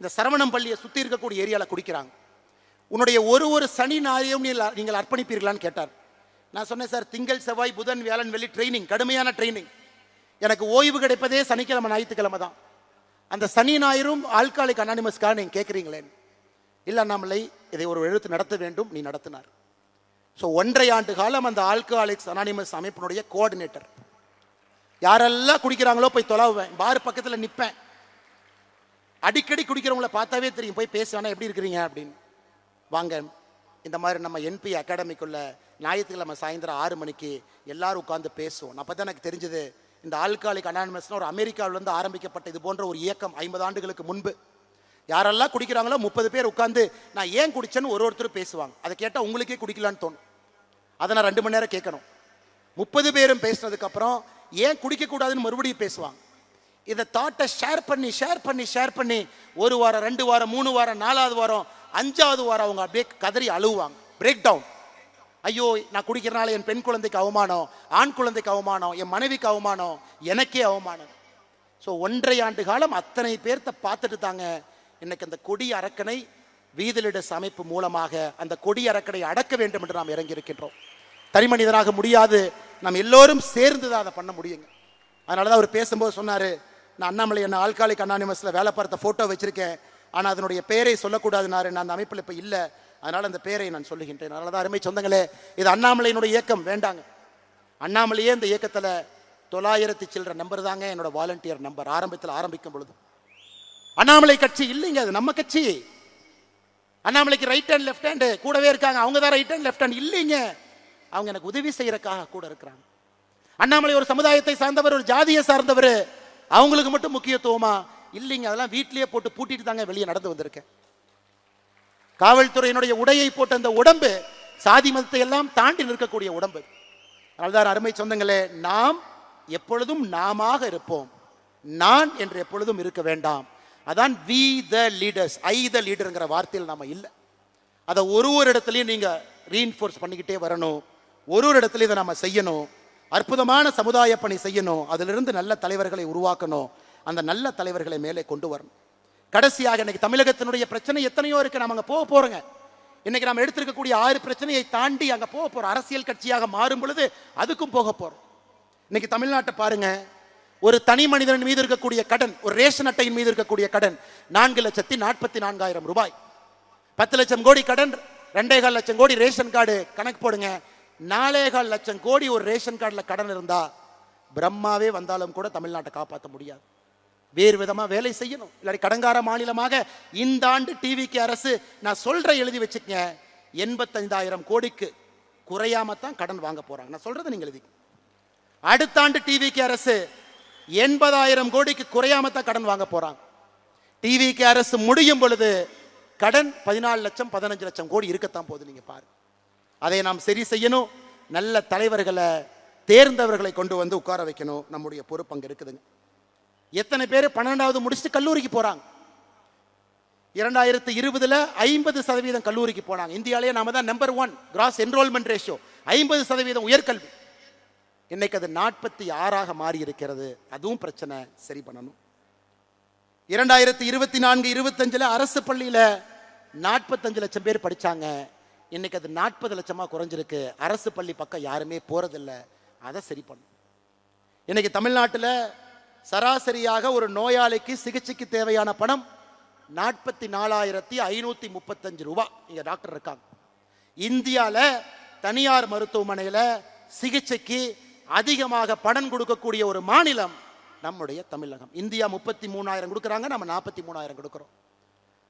S1: இந்த சரவணம் பள்ளியை சுற்றி இருக்கக்கூடிய ஏரியாவில் குடிக்கிறாங்க. உன்னுடைய ஒரு சனி ஞாயிறும் நீங்கள் அர்ப்பணிப்பீர்களான்னு கேட்டார். நான் சொன்னேன், சார் திங்கள் செவ்வாய் புதன் வியாழன் வெள்ளி ட்ரைனிங், கடுமையான ட்ரைனிங். எனக்கு ஓய்வு கிடைப்பதே சனிக்கிழமை ஞாயிற்றுக்கிழமை தான். அந்த சனி ஞாயிறும் ஆல்கஹாலிக் அனானிமஸ்க்காக நீங்கள் கேட்குறீங்களேன். இல்லை அண்ணாமலை, இதை ஒரு எழுத்து நடத்த வேண்டும், நீ நடத்தினார். ஸோ 1.5 ஆண்டு காலம் அந்த ஆல்கஹாலிக்ஸ் அனானிமஸ் அமைப்பினுடைய கோஆர்டினேட்டர். யாரெல்லாம் குடிக்கிறாங்களோ போய் தொலைவேன், பார் பக்கத்தில் நிற்பேன். அடிக்கடி குடிக்கிறவங்கள பார்த்தாவே தெரியும், போய் பேசுவானா எப்படி இருக்கிறீங்க அப்படின்னு. வாங்க, இந்த மாதிரி நம்ம என்பி அகாடமிக்குள்ள ஞாயிற்றுக்கிழமை சாயந்தரம் 6 மணிக்கு எல்லாரும் உட்காந்து பேசுவோம். அப்போ தான் எனக்கு தெரிஞ்சது, இந்த ஆல்கஹாலிக் அனானிமஸ்னு ஒரு அமெரிக்காவிலேருந்து ஆரம்பிக்கப்பட்ட இது போன்ற ஒரு இயக்கம் 50 ஆண்டுகளுக்கு முன்பு. யாரெல்லாம் குடிக்கிறாங்களோ 30 பேர் உட்காந்து நான் ஏன் குடிச்சேன்னு ஒருத்தர் பேசுவாங்க. அதை கேட்டால் உங்களுக்கே குடிக்கலான்னு தோணும். அதை நான் 2 மணி நேரம் கேட்கணும். 30 பேரும் பேசினதுக்கு அப்புறம் ஏன் குடிக்கக்கூடாதுன்னு மறுபடியும் பேசுவாங்க. இதை தாட்டை ஷேர் பண்ணி 1 வாரம், 2 வாரம், 3 வாரம், 4வது வாரம், 5வது வாரம் அவங்க அப்படியே கதறி அழுவாங்க, பிரேக் டவுன். ஐயோ, நான் குடிக்கிறனால என் பெண் குழந்தைக்கு அவமானம், ஆண் குழந்தைக்கு அவமானம், என் மனைவிக்கு அவமானம், எனக்கே அவமானம். ஸோ 1.5 ஆண்டு காலம் அத்தனை பேர்த்த பார்த்துட்டு தாங்க இன்னைக்கு அந்த கொடி அரக்கனை வீதிலிடஸ் அமைப்பு மூலமாக அந்த கொடி அரக்கனை அடக்க வேண்டும் என்று நாம் இறங்கி இருக்கின்றோம். தனி மனிதனாக முடியாது, நாம் எல்லோரும் சேர்ந்து தான் அதை பண்ண முடியுங்க. அதனால தான் அவர் பேசும்போது சொன்னார், நான் அண்ணாமலை என்ன ஆல்கஹாலிக் அனானிமஸில் வேலை பார்த்த ஃபோட்டோ வச்சிருக்கேன், ஆனால் அதனுடைய பெயரை சொல்லக்கூடாதுனாரு. நான் அந்த அமைப்பில் இப்போ இல்லை, அதனால் அந்த பெயரை நான் சொல்லுகின்றேன். அதனால தான் அருமை சொந்தங்களே, இது அண்ணாமலையினுடைய இயக்கம் வேண்டாங்க. அண்ணாமலையே இந்த இயக்கத்தில் 900 சில்லற நம்பர் தாங்க என்னோட வாலண்டியர் நம்பர். ஆரம்பத்தில் ஆரம்பிக்கும் பொழுது அண்ணாமலை கட்சி இல்லைங்க, அது நம்ம கட்சி. அண்ணாமலைக்கு ரைட் ஹேண்ட் லெஃப்ட் ஹேண்டு கூடவே இருக்காங்க, அவங்க தான் ரைட் ஹேண்ட் லெஃப்ட் ஹேண்ட் இல்லைங்க, அவங்க எனக்கு உதவி செய்யறதுக்காக கூட இருக்கிறாங்க. அண்ணாமலை ஒரு சமுதாயத்தை சார்ந்தவர், ஒரு ஜாதியை சார்ந்தவர், அவங்களுக்கு மட்டும் முக்கியத்துவமா இல்லைங்க. அதெல்லாம் வீட்டிலேயே போட்டு பூட்டிட்டு தாங்க வெளியே நடந்து வந்திருக்கேன். காவல்துறையினுடைய உடையை போட்ட அந்த உடம்பு சாதி மதத்தை எல்லாம் தாண்டி நிற்கக்கூடிய உடம்பு. அதனால்தான் அருமை சொந்தங்களே, நாம் எப்பொழுதும் நாமாக இருப்போம், நான் என்று எப்பொழுதும் இருக்க வேண்டாம். அதான் வி த லீடர்ஸ், ஐ த லீடர்ங்கிற வார்த்தையில் நாம இல்லை. அதை ஒரு இடத்துலையும் நீங்க ரீஇன்ஃபோர்ஸ் பண்ணிக்கிட்டே வரணும். ஒரு இடத்துலையும் இதை நம்ம செய்யணும். அற்புதமான சமுதாய பணி செய்யணும். அதிலிருந்து நல்ல தலைவர்களை உருவாக்கணும். அந்த நல்ல தலைவர்களை மேலே கொண்டு வரணும். கடைசியாக இன்னைக்கு தமிழகத்தினுடைய பிரச்சனை எத்தனையோ இருக்கு, நம்ம அங்கே போக போறோங்க. இன்னைக்கு நம்ம எடுத்திருக்கக்கூடிய 6 பிரச்சனையை தாண்டி அங்கே போக போறோம். அரசியல் கட்சியாக மாறும் பொழுது அதுக்கும் போக போறோம். இன்னைக்கு தமிழ்நாட்டை பாருங்க, ஒரு தனி மனிதன் மீது இருக்கக்கூடிய கடன், ஒரு ரேஷன் அட்டையின் மீது இருக்கக்கூடிய கடன் 4,44,000 ரூபாய். 10 லட்சம் கோடி கடன், 2.25 லட்சம் கோடி ரேஷன் கார்டு கணக்கு போடுங்க. 4.25 லட்சம் கோடி ஒரு ரேஷன் கார்டில் கடன் இருந்தா பிரம்மாவே வந்தாலும் கூட தமிழ்நாட்டை காப்பாற்ற முடியாது. வேறு விதமா வேலை செய்யணும். இல்லாட்டி கடங்கார மாநிலமாக இந்த ஆண்டு டிவிக்கு அரசு, நான் சொல்ற எழுதி வச்சுக்கங்க, 85,000 கோடிக்கு குறையாம தான் கடன் வாங்க போறாங்க. நான் சொல்றதை நீங்க எழுதி. அடுத்த ஆண்டு டிவிக்கு அரசு 80,000 கோடிக்கு குறையாம தான் கடன் வாங்க போறாங்க. டிவிக்கு அரசு முடியும் பொழுது கடன் 14 லட்சம் 15 லட்சம் கோடி இருக்கத்தான் போகுது. நீங்க பாரு, அதை நாம் சரி செய்யணும். நல்ல தலைவர்களை, தேர்ந்தவர்களை கொண்டு வந்து உட்கார வைக்கணும். நம்முடைய பொறுப்பு அங்க இருக்குதுங்க. எத்தனை பேர் 12வது முடிச்சுட்டு கல்லூரிக்கு போறாங்க? 2020 50% கல்லூரிக்கு போனாங்க. இந்தியாவிலேயே நாம தான் நம்பர் 1 கிராஸ் என்ரோல்மெண்ட் ரேஷியோ, 50% உயர்கல்வி. இன்னைக்கு அது 46ஆக மாறி இருக்கிறது. அதுவும் பிரச்சனை, சரி பண்ணணும். 2024-25 அரசு பள்ளியில 45 லட்சம் பேர் படிச்சாங்க. இன்னைக்கு அது 40 லட்சமா குறைஞ்சிருக்கு. அரசு பள்ளி பக்கம் யாருமே போறதில்லை. அதை சரி பண்ணும். இன்னைக்கு தமிழ்நாட்டில் சராசரியாக ஒரு நோயாளிக்கு சிகிச்சைக்கு தேவையான பணம் 44,535 ரூபாய். இங்க டாக்டர் இருக்காங்க. இந்தியாவில் தனியார் மருத்துவமனையில் சிகிச்சைக்கு அதிகமாக பணம் கொடுக்கக்கூடிய ஒரு மாநிலம் நம்முடைய தமிழகம். இந்தியா 33,000 கொடுக்குறாங்க, நம்ம 43,000 கொடுக்குறோம்.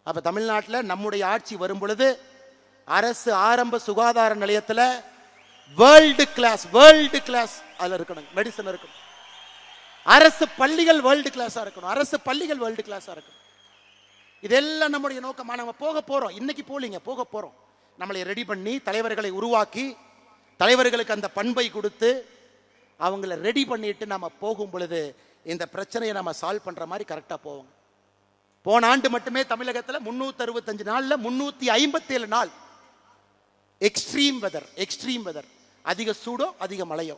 S1: அப்ப தமிழ்நாட்டில் நம்முடைய ஆட்சி வரும் பொழுது அரசு ஆரம்ப சுகாதார நிலையத்தில் வேர்ல்டு கிளாஸ் அதில் இருக்கணும், மெடிசன் இருக்கணும். அரசு பள்ளிகள் வேர்ல்டு கிளாஸா இருக்கணும். அரசு பள்ளிகள் வேர்ல்டு கிளாஸா இருக்கணும். இதெல்லாம் நம்முடைய நோக்கமா. நம்ம போக போறோம். இன்னைக்கு போலீங்க, போக போறோம். நம்மளை ரெடி பண்ணி தலைவர்களை உருவாக்கி, தலைவர்களுக்கு அந்த பண்பை கொடுத்து அவங்கள ரெடி பண்ணிட்டு நம்ம போகும் பொழுது இந்த பிரச்சனையை நம்ம சால்வ் பண்ற மாதிரி கரெக்டா போவோம். போன ஆண்டு மட்டுமே தமிழகத்தில் 365 நாள்ல 357 நாள் எக்ஸ்ட்ரீம் வெதர், அதிக சூடோ அதிக மழையோ.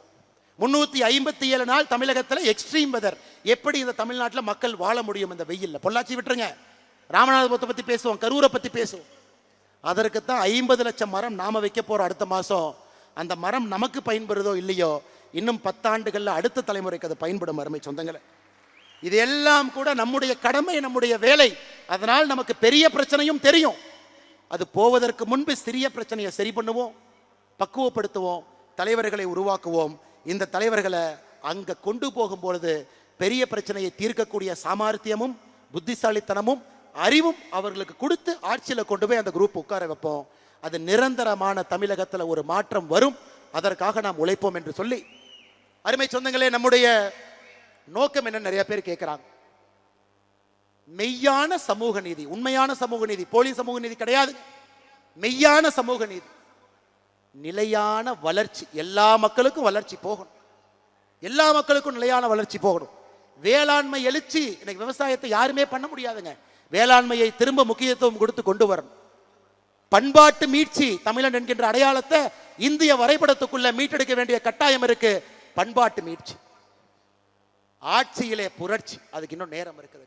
S1: 357 நாள் தமிழகத்தில் எக்ஸ்ட்ரீம் வெதர். எப்படி இந்த தமிழ்நாட்டில் மக்கள் வாழ முடியும் இந்த வெயில்ல? பொள்ளாச்சி விட்டுருங்க, ராமநாதபுரத்தை பத்தி பேசுவோம், கரூரை பத்தி பேசுவோம். அதற்கு தான் 50 லட்சம் மரம் நாம வைக்க போறோம் அடுத்த மாசம். அந்த மரம் நமக்கு பயன்படுதோ இல்லையோ, இன்னும் 10 ஆண்டுகள்ல அடுத்த தலைமுறைக்கு அது பயன்படும். அருமை சொந்தங்களே, இது எல்லாம் கூட நம்முடைய கடமை, நம்முடைய வேலை. அதனால் நமக்கு பெரிய பிரச்சனையும் தெரியும். அது போவதற்கு முன்பு சிறிய பிரச்சனையை சரி பண்ணுவோம், பக்குவப்படுத்துவோம், தலைவர்களை உருவாக்குவோம். இந்த தலைவர்களை அங்க கொண்டு போகும் பொழுது பெரிய பிரச்சனையை தீர்க்கக்கூடிய சாமர்த்தியமும் புத்திசாலித்தனமும் அறிவும் அவர்களுக்கு கொடுத்து ஆட்சியில கொண்டு போய் அந்த குரூப் உட்கார வைப்போம். அது நிரந்தரமான தமிழகத்தில் ஒரு மாற்றம் வரும். அதற்காக நாம் உழைப்போம் என்று சொல்லி, அருமை சொந்தங்களே, நம்முடைய நோக்கம் என்ன? நிறைய பேர் கேட்கிறாங்க. மெய்யான சமூக நீதி, உண்மையான சமூக நீதி, போலி சமூக நீதி கிடையாது. மெய்யான சமூக நீதி, நிலையான வளர்ச்சி. எல்லா மக்களுக்கும் வளர்ச்சி போகணும், எல்லா மக்களுக்கும் நிலையான வளர்ச்சி போகணும். வேளாண்மை எழுச்சி. இன்னைக்கு விவசாயத்தை யாருமே பண்ண முடியாதுங்க. வேளாண்மையை திரும்ப முக்கியத்துவம் கொடுத்து கொண்டு வரணும். பண்பாட்டு மீட்சி, தமிழன் என்கின்ற அடையாளத்தை இந்திய வரைபடத்துக்குள்ள மீட்டெடுக்க வேண்டிய கட்டாயம் இருக்கு. பண்பாட்டு மீட்சி, ஆட்சியிலே புரட்சி, அதுக்கு இன்னும் நேரம் இருக்குது.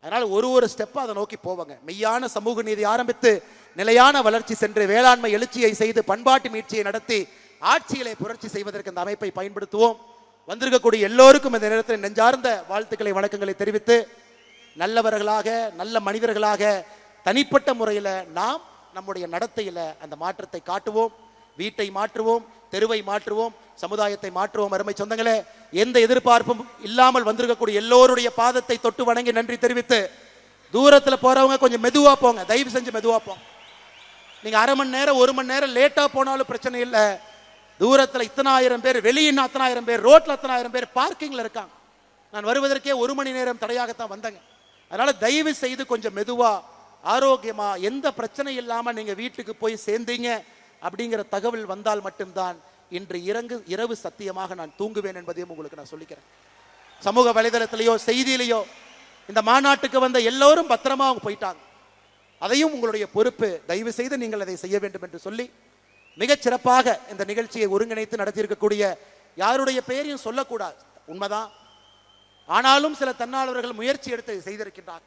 S1: அதனால ஒரு ஸ்டெப்பா அதை நோக்கி போவாங்க. மெய்யான சமூக நீதி ஆரம்பித்து நிலையான வளர்ச்சி சென்று வேளாண்மை எழுச்சியை செய்து பண்பாட்டு மீட்சியை நடத்தி ஆட்சியிலே புரட்சி செய்வதற்கு இந்த அமைப்பை பயன்படுத்துவோம். வந்திருக்கக்கூடிய எல்லோருக்கும் இந்த நேரத்தில் நெஞ்சார்ந்த வாழ்த்துக்களை, வணக்கங்களை தெரிவித்து, நல்லவர்களாக, நல்ல மனிதர்களாக தனிப்பட்ட முறையில் நாம் நம்முடைய நடத்தையில அந்த மாற்றத்தை காட்டுவோம். வீட்டை மாற்றுவோம், தெருவை மாற்றுவோம், சமுதாயத்தை மாற்றுவோம். அருமை சொந்தங்களே, எந்த எதிர்பார்ப்பும் இல்லாமல் வந்திருக்கக்கூடிய எல்லோருடைய பாதத்தை தொட்டு வணங்கி நன்றி தெரிவித்து, தூரத்தில் போறவங்க கொஞ்சம் மெதுவா போங்க, தயவு செஞ்சு மெதுவா போங்க. நீங்க அரை மணி நேரம் 1 மணி நேரம் லேட்டா போனாலும் பிரச்சனை இல்லை. தூரத்தில் இத்தனை ஆயிரம் பேர், வெளியே அத்தனை ஆயிரம் பேர், ரோட்ல அத்தனை ஆயிரம் பேர் பார்க்கிங்ல இருக்காங்க. நான் வருவதற்கே 1 மணி நேரம் தடையாகத்தான் வந்தேங்க. அதனால தயவு செய்து கொஞ்சம் மெதுவா, ஆரோக்கியமா, எந்த பிரச்சனை இல்லாம நீங்க வீட்டுக்கு போய் சேர்ந்தீங்க அப்படிங்கிற தகவல் வந்தால் மட்டும்தான் இன்று இரவு சத்தியமாக நான் தூங்குவேன் என்பதையும் உங்களுக்கு நான் சொல்லிக்கிறேன். சமூக வலைதளத்திலேயோ செய்தியிலேயோ இந்த மாநாட்டுக்கு வந்த எல்லோரும் பத்திரமா அவங்க போயிட்டாங்க. அதையும் உங்களுடைய பொறுப்பு. தயவு செய்து நீங்கள் அதை செய்ய வேண்டும் என்று சொல்லி, மிகச் சிறப்பாக இந்த நிகழ்ச்சியை ஒருங்கிணைத்து நடத்தியிருக்கக்கூடிய யாருடைய பெயரையும் சொல்லக்கூடாது, உண்மைதான். ஆனாலும் சில தன்னாளர்கள் முயற்சி எடுத்து செய்திருக்கின்றார்.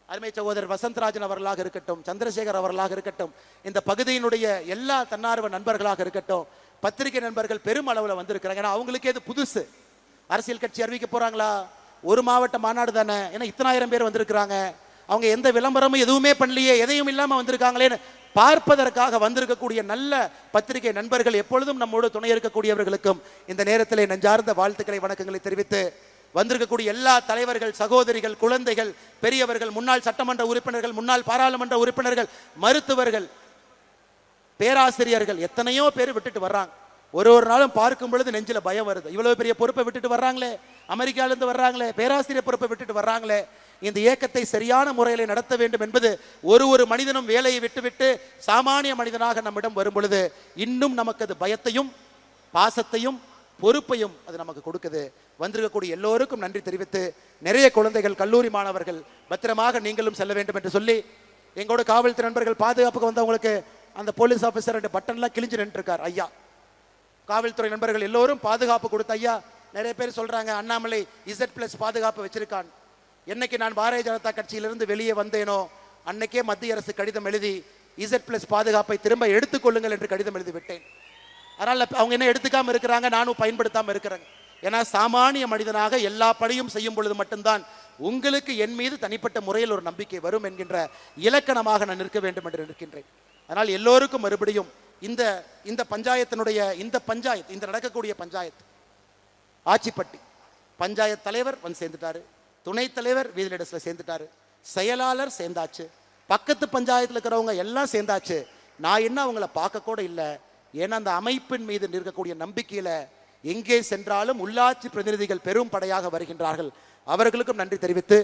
S1: அருமை சகோதரர் வசந்தராஜன் அவர்களாக இருக்கட்டும், சந்திரசேகர் அவர்களாக இருக்கட்டும், இந்த பகுதியினுடைய எல்லா தன்னார்வ நண்பர்களாக இருக்கட்டும், பத்திரிகை நண்பர்கள் பெரும் அளவில் வந்திருக்கிறாங்க. ஏன்னா அவங்களுக்கே இது புதுசு. அரசியல் கட்சி அறிவிக்க போறாங்களா, ஒரு மாவட்ட மாநாடு தானே, ஏன்னா இத்தனாயிரம் பேர் வந்திருக்கிறாங்க, அவங்க எந்த விளம்பரமும் எதுவுமே பண்ணலையே, எதையும் இல்லாமல் வந்திருக்காங்களேன்னு பார்ப்பதற்காக வந்திருக்கக்கூடிய நல்ல பத்திரிகை நண்பர்கள் எப்பொழுதும் நம்மோடு துணை இருக்கக்கூடியவர்களுக்கும் இந்த நேரத்தில் நெஞ்சார்ந்த வாழ்த்துக்களை வணக்கங்களை தெரிவித்து, வந்திருக்கக்கூடிய எல்லா தலைவர்கள், சகோதரிகள், குழந்தைகள், பெரியவர்கள், முன்னாள் சட்டமன்ற உறுப்பினர்கள், முன்னாள் பாராளுமன்ற உறுப்பினர்கள், மருத்துவர்கள், பேராசிரியர்கள், எத்தனையோ பேர் விட்டுட்டு வர்றாங்க. ஒரு நாளும் பார்க்கும் பொழுது நெஞ்சில பயம் வருது. இவ்வளவு பெரிய பொறுப்பை விட்டுட்டு வர்றாங்களே, அமெரிக்காவிலிருந்து வர்றாங்களே, பேராசிரியர் பொறுப்பை விட்டுட்டு வர்றாங்களே. இந்த இயக்கத்தை சரியான முறையில் நடத்த வேண்டும் என்பது ஒரு மனிதனும் வேலையை விட்டுவிட்டு சாமானிய மனிதனாக நம்மிடம் வரும் பொழுது இன்னும் நமக்கு அது பயத்தையும் பாசத்தையும் பொறுப்பையும் அது நமக்கு கொடுக்குது. வந்திருக்கக்கூடிய எல்லோருக்கும் நன்றி தெரிவித்து, நிறைய குழந்தைகள், கல்லூரி மாணவர்கள் பத்திரமாக நீங்களும் செல்ல வேண்டும் என்று சொல்லி, எங்களோட காவல்துறை நண்பர்கள் பாதுகாப்புக்கு வந்தவங்களுக்கு அந்த போலீஸ் ஆஃபீஸர் பட்டன்லாம் கிழிஞ்சு நின்று இருக்கார் ஐயா. காவல்துறை நண்பர்கள் எல்லோரும் பாதுகாப்பு கொடுத்த ஐயா. நிறைய பேர் சொல்றாங்க அண்ணாமலை Z+ பாதுகாப்பு வச்சிருக்கான். என்னைக்கு நான் பாரதிய ஜனதா கட்சியிலிருந்து வெளியே வந்தேனோ அன்னைக்கே மத்திய அரசு கடிதம் எழுதி Z+ பாதுகாப்பை திரும்ப எடுத்துக்கொள்ளுங்கள் என்று கடிதம் எழுதி விட்டேன். அதனால அவங்க என்ன எடுத்துக்காம இருக்கிறாங்க, நானும் பயன்படுத்தாம இருக்கிறேன். ஏன்னா சாமானிய மனிதனாக எல்லா பணியும் செய்யும் பொழுது மட்டும்தான் உங்களுக்கு என் மீது தனிப்பட்ட முறையில் ஒரு நம்பிக்கை வரும் என்கின்ற இலக்கணமாக நான் நிற்க வேண்டும் என்று நிற்கின்றேன். அதனால் எல்லோருக்கும் மறுபடியும் இந்த பஞ்சாயத்தினுடைய இந்த நடக்கக்கூடிய பஞ்சாயத்து ஆச்சிப்பட்டி பஞ்சாயத்து தலைவர் வந்து சேர்ந்துட்டாரு, துணைத் தலைவர் வீதிலிடஸ்ல சேர்ந்துட்டாரு, செயலாளர் சேர்ந்தாச்சு, பக்கத்து பஞ்சாயத்தில் இருக்கிறவங்க எல்லாம் சேர்ந்தாச்சு. நான் என்ன அவங்கள பார்க்க கூட இல்லை. ஏன்னா அந்த அமைப்பின் மீது இருக்கக்கூடிய நம்பிக்கையில எங்கே சென்றாலும் உள்ளாட்சி பிரதிநிதிகள் பெரும் படையாக வருகின்றார்கள். அவர்களுக்கும் நன்றி தெரிவித்து,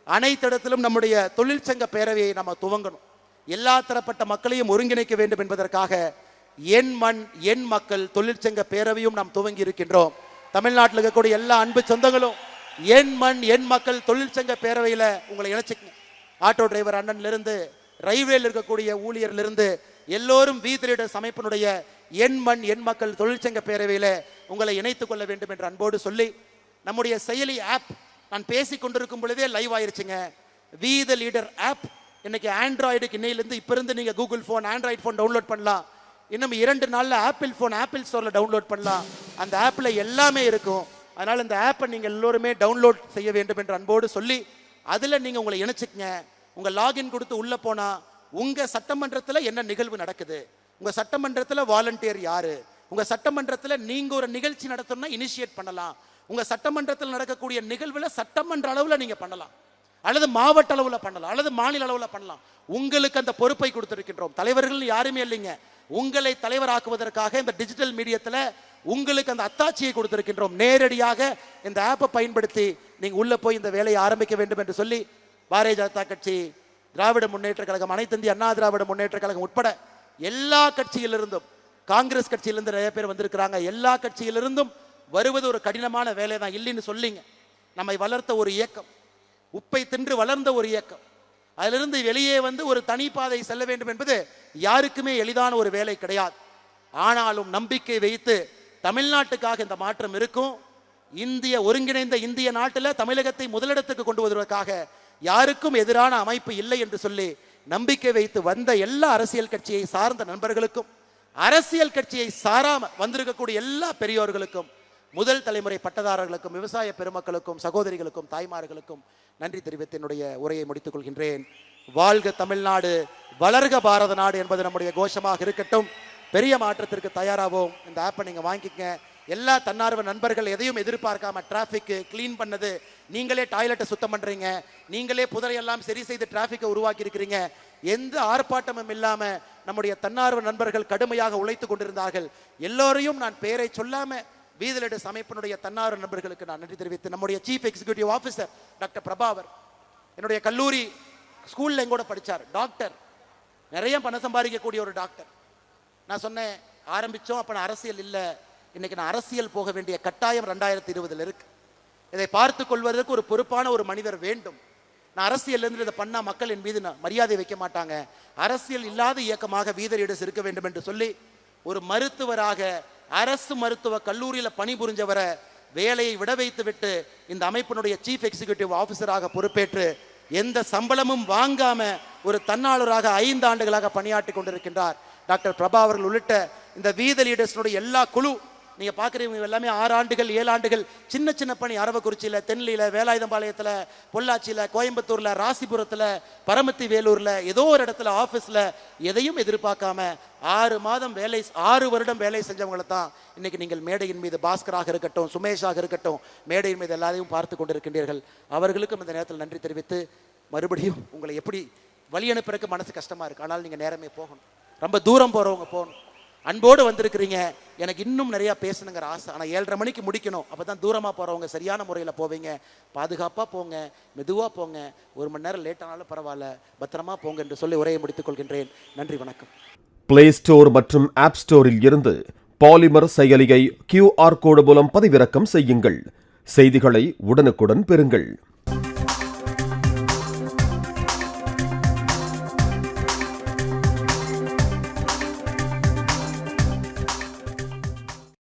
S1: அனைத்து இடத்திலும் நம்முடைய தொழிற்சங்க பேரவையை நம்ம துவங்கணும். எல்லா தரப்பட்ட மக்களையும் ஒருங்கிணைக்க வேண்டும் என்பதற்காக என் மண் என் மக்கள் தொழிற்சங்க பேரவையும் நாம் துவங்கி இருக்கின்றோம். தமிழ்நாட்டில் இருக்கக்கூடிய எல்லா அன்பு சொந்தங்களும் என் மண் என் மக்கள் தொழிற்சங்க பேரவையில் உங்களை இணைச்சிக்கணும். ஆட்டோ டிரைவர் அண்ணன்லிருந்து ரயில்வேல இருக்கக்கூடிய ஊழியர்லிருந்து எல்லோரும் வீதிலிடஸ் அமைப்பினுடைய என் மண் என் மக்கள் தொழிற்சங்க பேரவையில் உங்களை இணைத்துக் கொள்ள வேண்டும் என்று அன்போடு சொல்லி, நம்முடைய செயலி ஆப் நான் பேசி கொண்டிருக்கும் பொழுதே லைவ் ஆயிருச்சுங்க. வி த லீடர் ஆப் இன்னைக்கு ஆண்ட்ராய்டுக்கு இன்னையிலிருந்து இப்போ இருந்து நீங்கள் கூகுள் ஃபோன் ஆண்ட்ராய்டு ஃபோன் டவுன்லோட் பண்ணலாம். இன்னும் 2 நாளில் ஆப்பிள் ஃபோன் ஆப்பிள் ஸ்டோரில் டவுன்லோட் பண்ணலாம். அந்த ஆப்பில் எல்லாமே இருக்கும். அதனால் இந்த ஆப்பை நீங்கள் எல்லோருமே டவுன்லோட் செய்ய வேண்டும் என்று அன்போடு சொல்லி, அதில் நீங்கள் உங்களை இணைச்சிக்கங்க. உங்கள் லாகின் கொடுத்து உள்ளே போனால் உங்கள் சட்டமன்றத்தில் என்ன நிகழ்வு நடக்குது, உங்கள் சட்டமன்றத்தில் வாலண்டியர் யார், உங்கள் சட்டமன்றத்தில் நீங்கள் ஒரு நிகழ்ச்சி நடத்தணும்னா இனிஷியேட் பண்ணலாம். உங்கள் சட்டமன்றத்தில் நடக்கக்கூடிய நிகழ்வில் சட்டமன்ற அளவில் நீங்கள் பண்ணலாம், அல்லது மாவட்ட அளவில் பண்ணலாம், அல்லது மாநில அளவில் பண்ணலாம். உங்களுக்கு அந்த பொறுப்பை கொடுத்திருக்கின்றோம். தலைவர்கள் யாருமே இல்லைங்க. உங்களை தலைவராக்குவதற்காக இந்த டிஜிட்டல் மீடியத்தில் உங்களுக்கு அந்த அத்தாட்சியை கொடுத்திருக்கின்றோம். நேரடியாக இந்த ஆப்பை பயன்படுத்தி நீங்கள் உள்ளே போய் இந்த வேலையை ஆரம்பிக்க வேண்டும் என்று சொல்லி, பாரதிய ஜனதா கட்சி, திராவிட முன்னேற்ற கழகம், அனைத்து இந்திய அண்ணா திராவிட முன்னேற்ற கழகம் உட்பட எல்லா கட்சியிலிருந்தும், காங்கிரஸ் கட்சியிலிருந்து நிறைய பேர் வந்திருக்கிறாங்க. எல்லா கட்சியிலிருந்தும் வருவது ஒரு கடினமான வேலை தான், இல்லைன்னு சொல்லிங்க. நம்மை வளர்த்த ஒரு இயக்கம், உப்பை தின்று வளர்ந்த ஒரு இயக்கம், அதிலிருந்து வெளியே வந்து ஒரு தனிப்பாதை செல்ல வேண்டும் என்பது யாருக்குமே எளிதான ஒரு வேலை கிடையாது. ஆனாலும் நம்பிக்கை வைத்து தமிழ்நாட்டுக்காக இந்த மாற்றம் இருக்கும். ஒருங்கிணைந்த இந்திய நாட்டில் தமிழகத்தை முதலிடத்துக்கு கொண்டு வருவதற்காக யாருக்கும் எதிரான அமைப்பு இல்லை என்று சொல்லி நம்பிக்கை வைத்து வந்த எல்லா அரசியல் கட்சியை சார்ந்த நண்பர்களுக்கும், அரசியல் கட்சியை சாராம வந்திருக்கக்கூடிய எல்லா பெரியோர்களுக்கும், முதல் தலைமுறை பட்டதாரர்களுக்கும், விவசாய பெருமக்களுக்கும், சகோதரிகளுக்கும், தாய்மார்களுக்கும் நன்றி தெரிவித்து என்னுடைய உரையை முடித்துக் கொள்கின்றேன். வாழ்க தமிழ்நாடு, வளர்க பாரத நாடு என்பது நம்முடைய கோஷமாக இருக்கட்டும். பெரிய மாற்றத்திற்கு தயாராகவும் இந்த ஆப்பை நீங்கள் வாங்கிக்கங்க. எல்லா தன்னார்வ நண்பர்கள் எதையும் எதிர்பார்க்காம டிராஃபிக்கு கிளீன் பண்ணது, நீங்களே டாய்லெட்டை சுத்தம் பண்ணுறீங்க, நீங்களே புதரையெல்லாம் சரி செய்து டிராஃபிக்கை உருவாக்கி இருக்கிறீங்க. எந்த ஆர்ப்பாட்டமும் இல்லாமல் நம்முடைய தன்னார்வ நண்பர்கள் கடுமையாக உழைத்து கொண்டிருந்தார்கள். எல்லோரையும் நான் பெயரை சொல்லாமல் வீதிலிடஸ் அமைப்பினுடைய தன்னார்வ நண்பர்களுக்கு நான் நன்றி தெரிவித்து, நம்முடைய சீஃப் எக்ஸிக்யூட்டிவ் ஆஃபீஸர் டாக்டர் பிரபாவர், என்னுடைய கல்லூரி ஸ்கூலில் எங்கூட படித்தார், டாக்டர், நிறைய பணம் சம்பாதிக்கக்கூடிய ஒரு டாக்டர். நான் சொன்னேன் ஆரம்பித்தோம், அப்போ நான் அரசியல் இல்லை, இன்னைக்கு நான் அரசியல் போக வேண்டிய கட்டாயம் 2020 இருக்கு. இதை பார்த்து கொள்வதற்கு ஒரு பொறுப்பான ஒரு மனிதர் வேண்டும். நான் அரசியல் இருந்து இதை பண்ணால் மக்கள் என் மீது மரியாதை வைக்க மாட்டாங்க, அரசியல் இல்லாத இயக்கமாக வீதிலிடஸ் இருக்க வேண்டும் என்று சொல்லி, ஒரு மருத்துவராக அரசு மருத்துவ கல்லூரியில் பணிபுரிஞ்சவரை வேலையை விட வைத்து விட்டு இந்த அமைப்பினுடைய சீஃப் எக்ஸிக்யூட்டிவ் ஆஃபீஸராக பொறுப்பேற்று எந்த சம்பளமும் வாங்காம ஒரு தன்னாளராக 5 ஆண்டுகளாக பணியாற்றி கொண்டிருக்கின்றார் டாக்டர் பிரபா அவர்கள் உள்ளிட்ட இந்த வீதிலிடஸ்னுடைய எல்லா குழு நீங்கள் பார்க்குறவங்க எல்லாமே 6 ஆண்டுகள் 7 ஆண்டுகள் சின்ன சின்ன பணி, அரவக்குறிச்சியில், தென்னியில், வேலாயுதம்பாளையத்தில், பொள்ளாச்சியில், கோயம்புத்தூரில், ராசிபுரத்தில், பரமத்தி வேலூரில், ஏதோ ஒரு இடத்துல ஆஃபீஸில் எதையும் எதிர்பார்க்காம 6 மாதம் வேலை, 6 வருடம் வேலை செஞ்சவங்களை தான் இன்னைக்கு நீங்கள் மேடையின் மீது பாஸ்கராக இருக்கட்டும், சுமேஷாக இருக்கட்டும், மேடையின் மீது எல்லாரையும் பார்த்து கொண்டிருக்கின்றீர்கள். அவர்களுக்கும் இந்த நேரத்தில் நன்றி தெரிவித்து, மறுபடியும் உங்களை எப்படி வழி அனுப்புறதுக்கு மனசு கஷ்டமாக இருக்குது. ஆனால் நீங்கள் நேரமே போகணும், ரொம்ப தூரம் போகிறவங்க போகணும். அன்போடு வந்திருக்கிறீங்க. எனக்கு இன்னும் நிறையா பேசணுங்கிற ஆசை, ஆனால் 7:30 மணிக்கு முடிக்கணும். அப்போ தான் தூரமாக போகிறவங்க சரியான முறையில் போவீங்க. பாதுகாப்பாக போங்க, மெதுவாக போங்க, 1 மணி நேரம் லேட் ஆனாலும் பரவாயில்ல, பத்திரமா போங்க என்று சொல்லி உரையை முடித்துக் கொள்கின்றேன். நன்றி, வணக்கம்.
S2: பிளே ஸ்டோர் மற்றும் ஆப் ஸ்டோரில் இருந்து பாலிமர் செயலியை QR கோடு மூலம் பதிவிறக்கம் செய்யுங்கள். செய்திகளை உடனுக்குடன் பெறுங்கள்.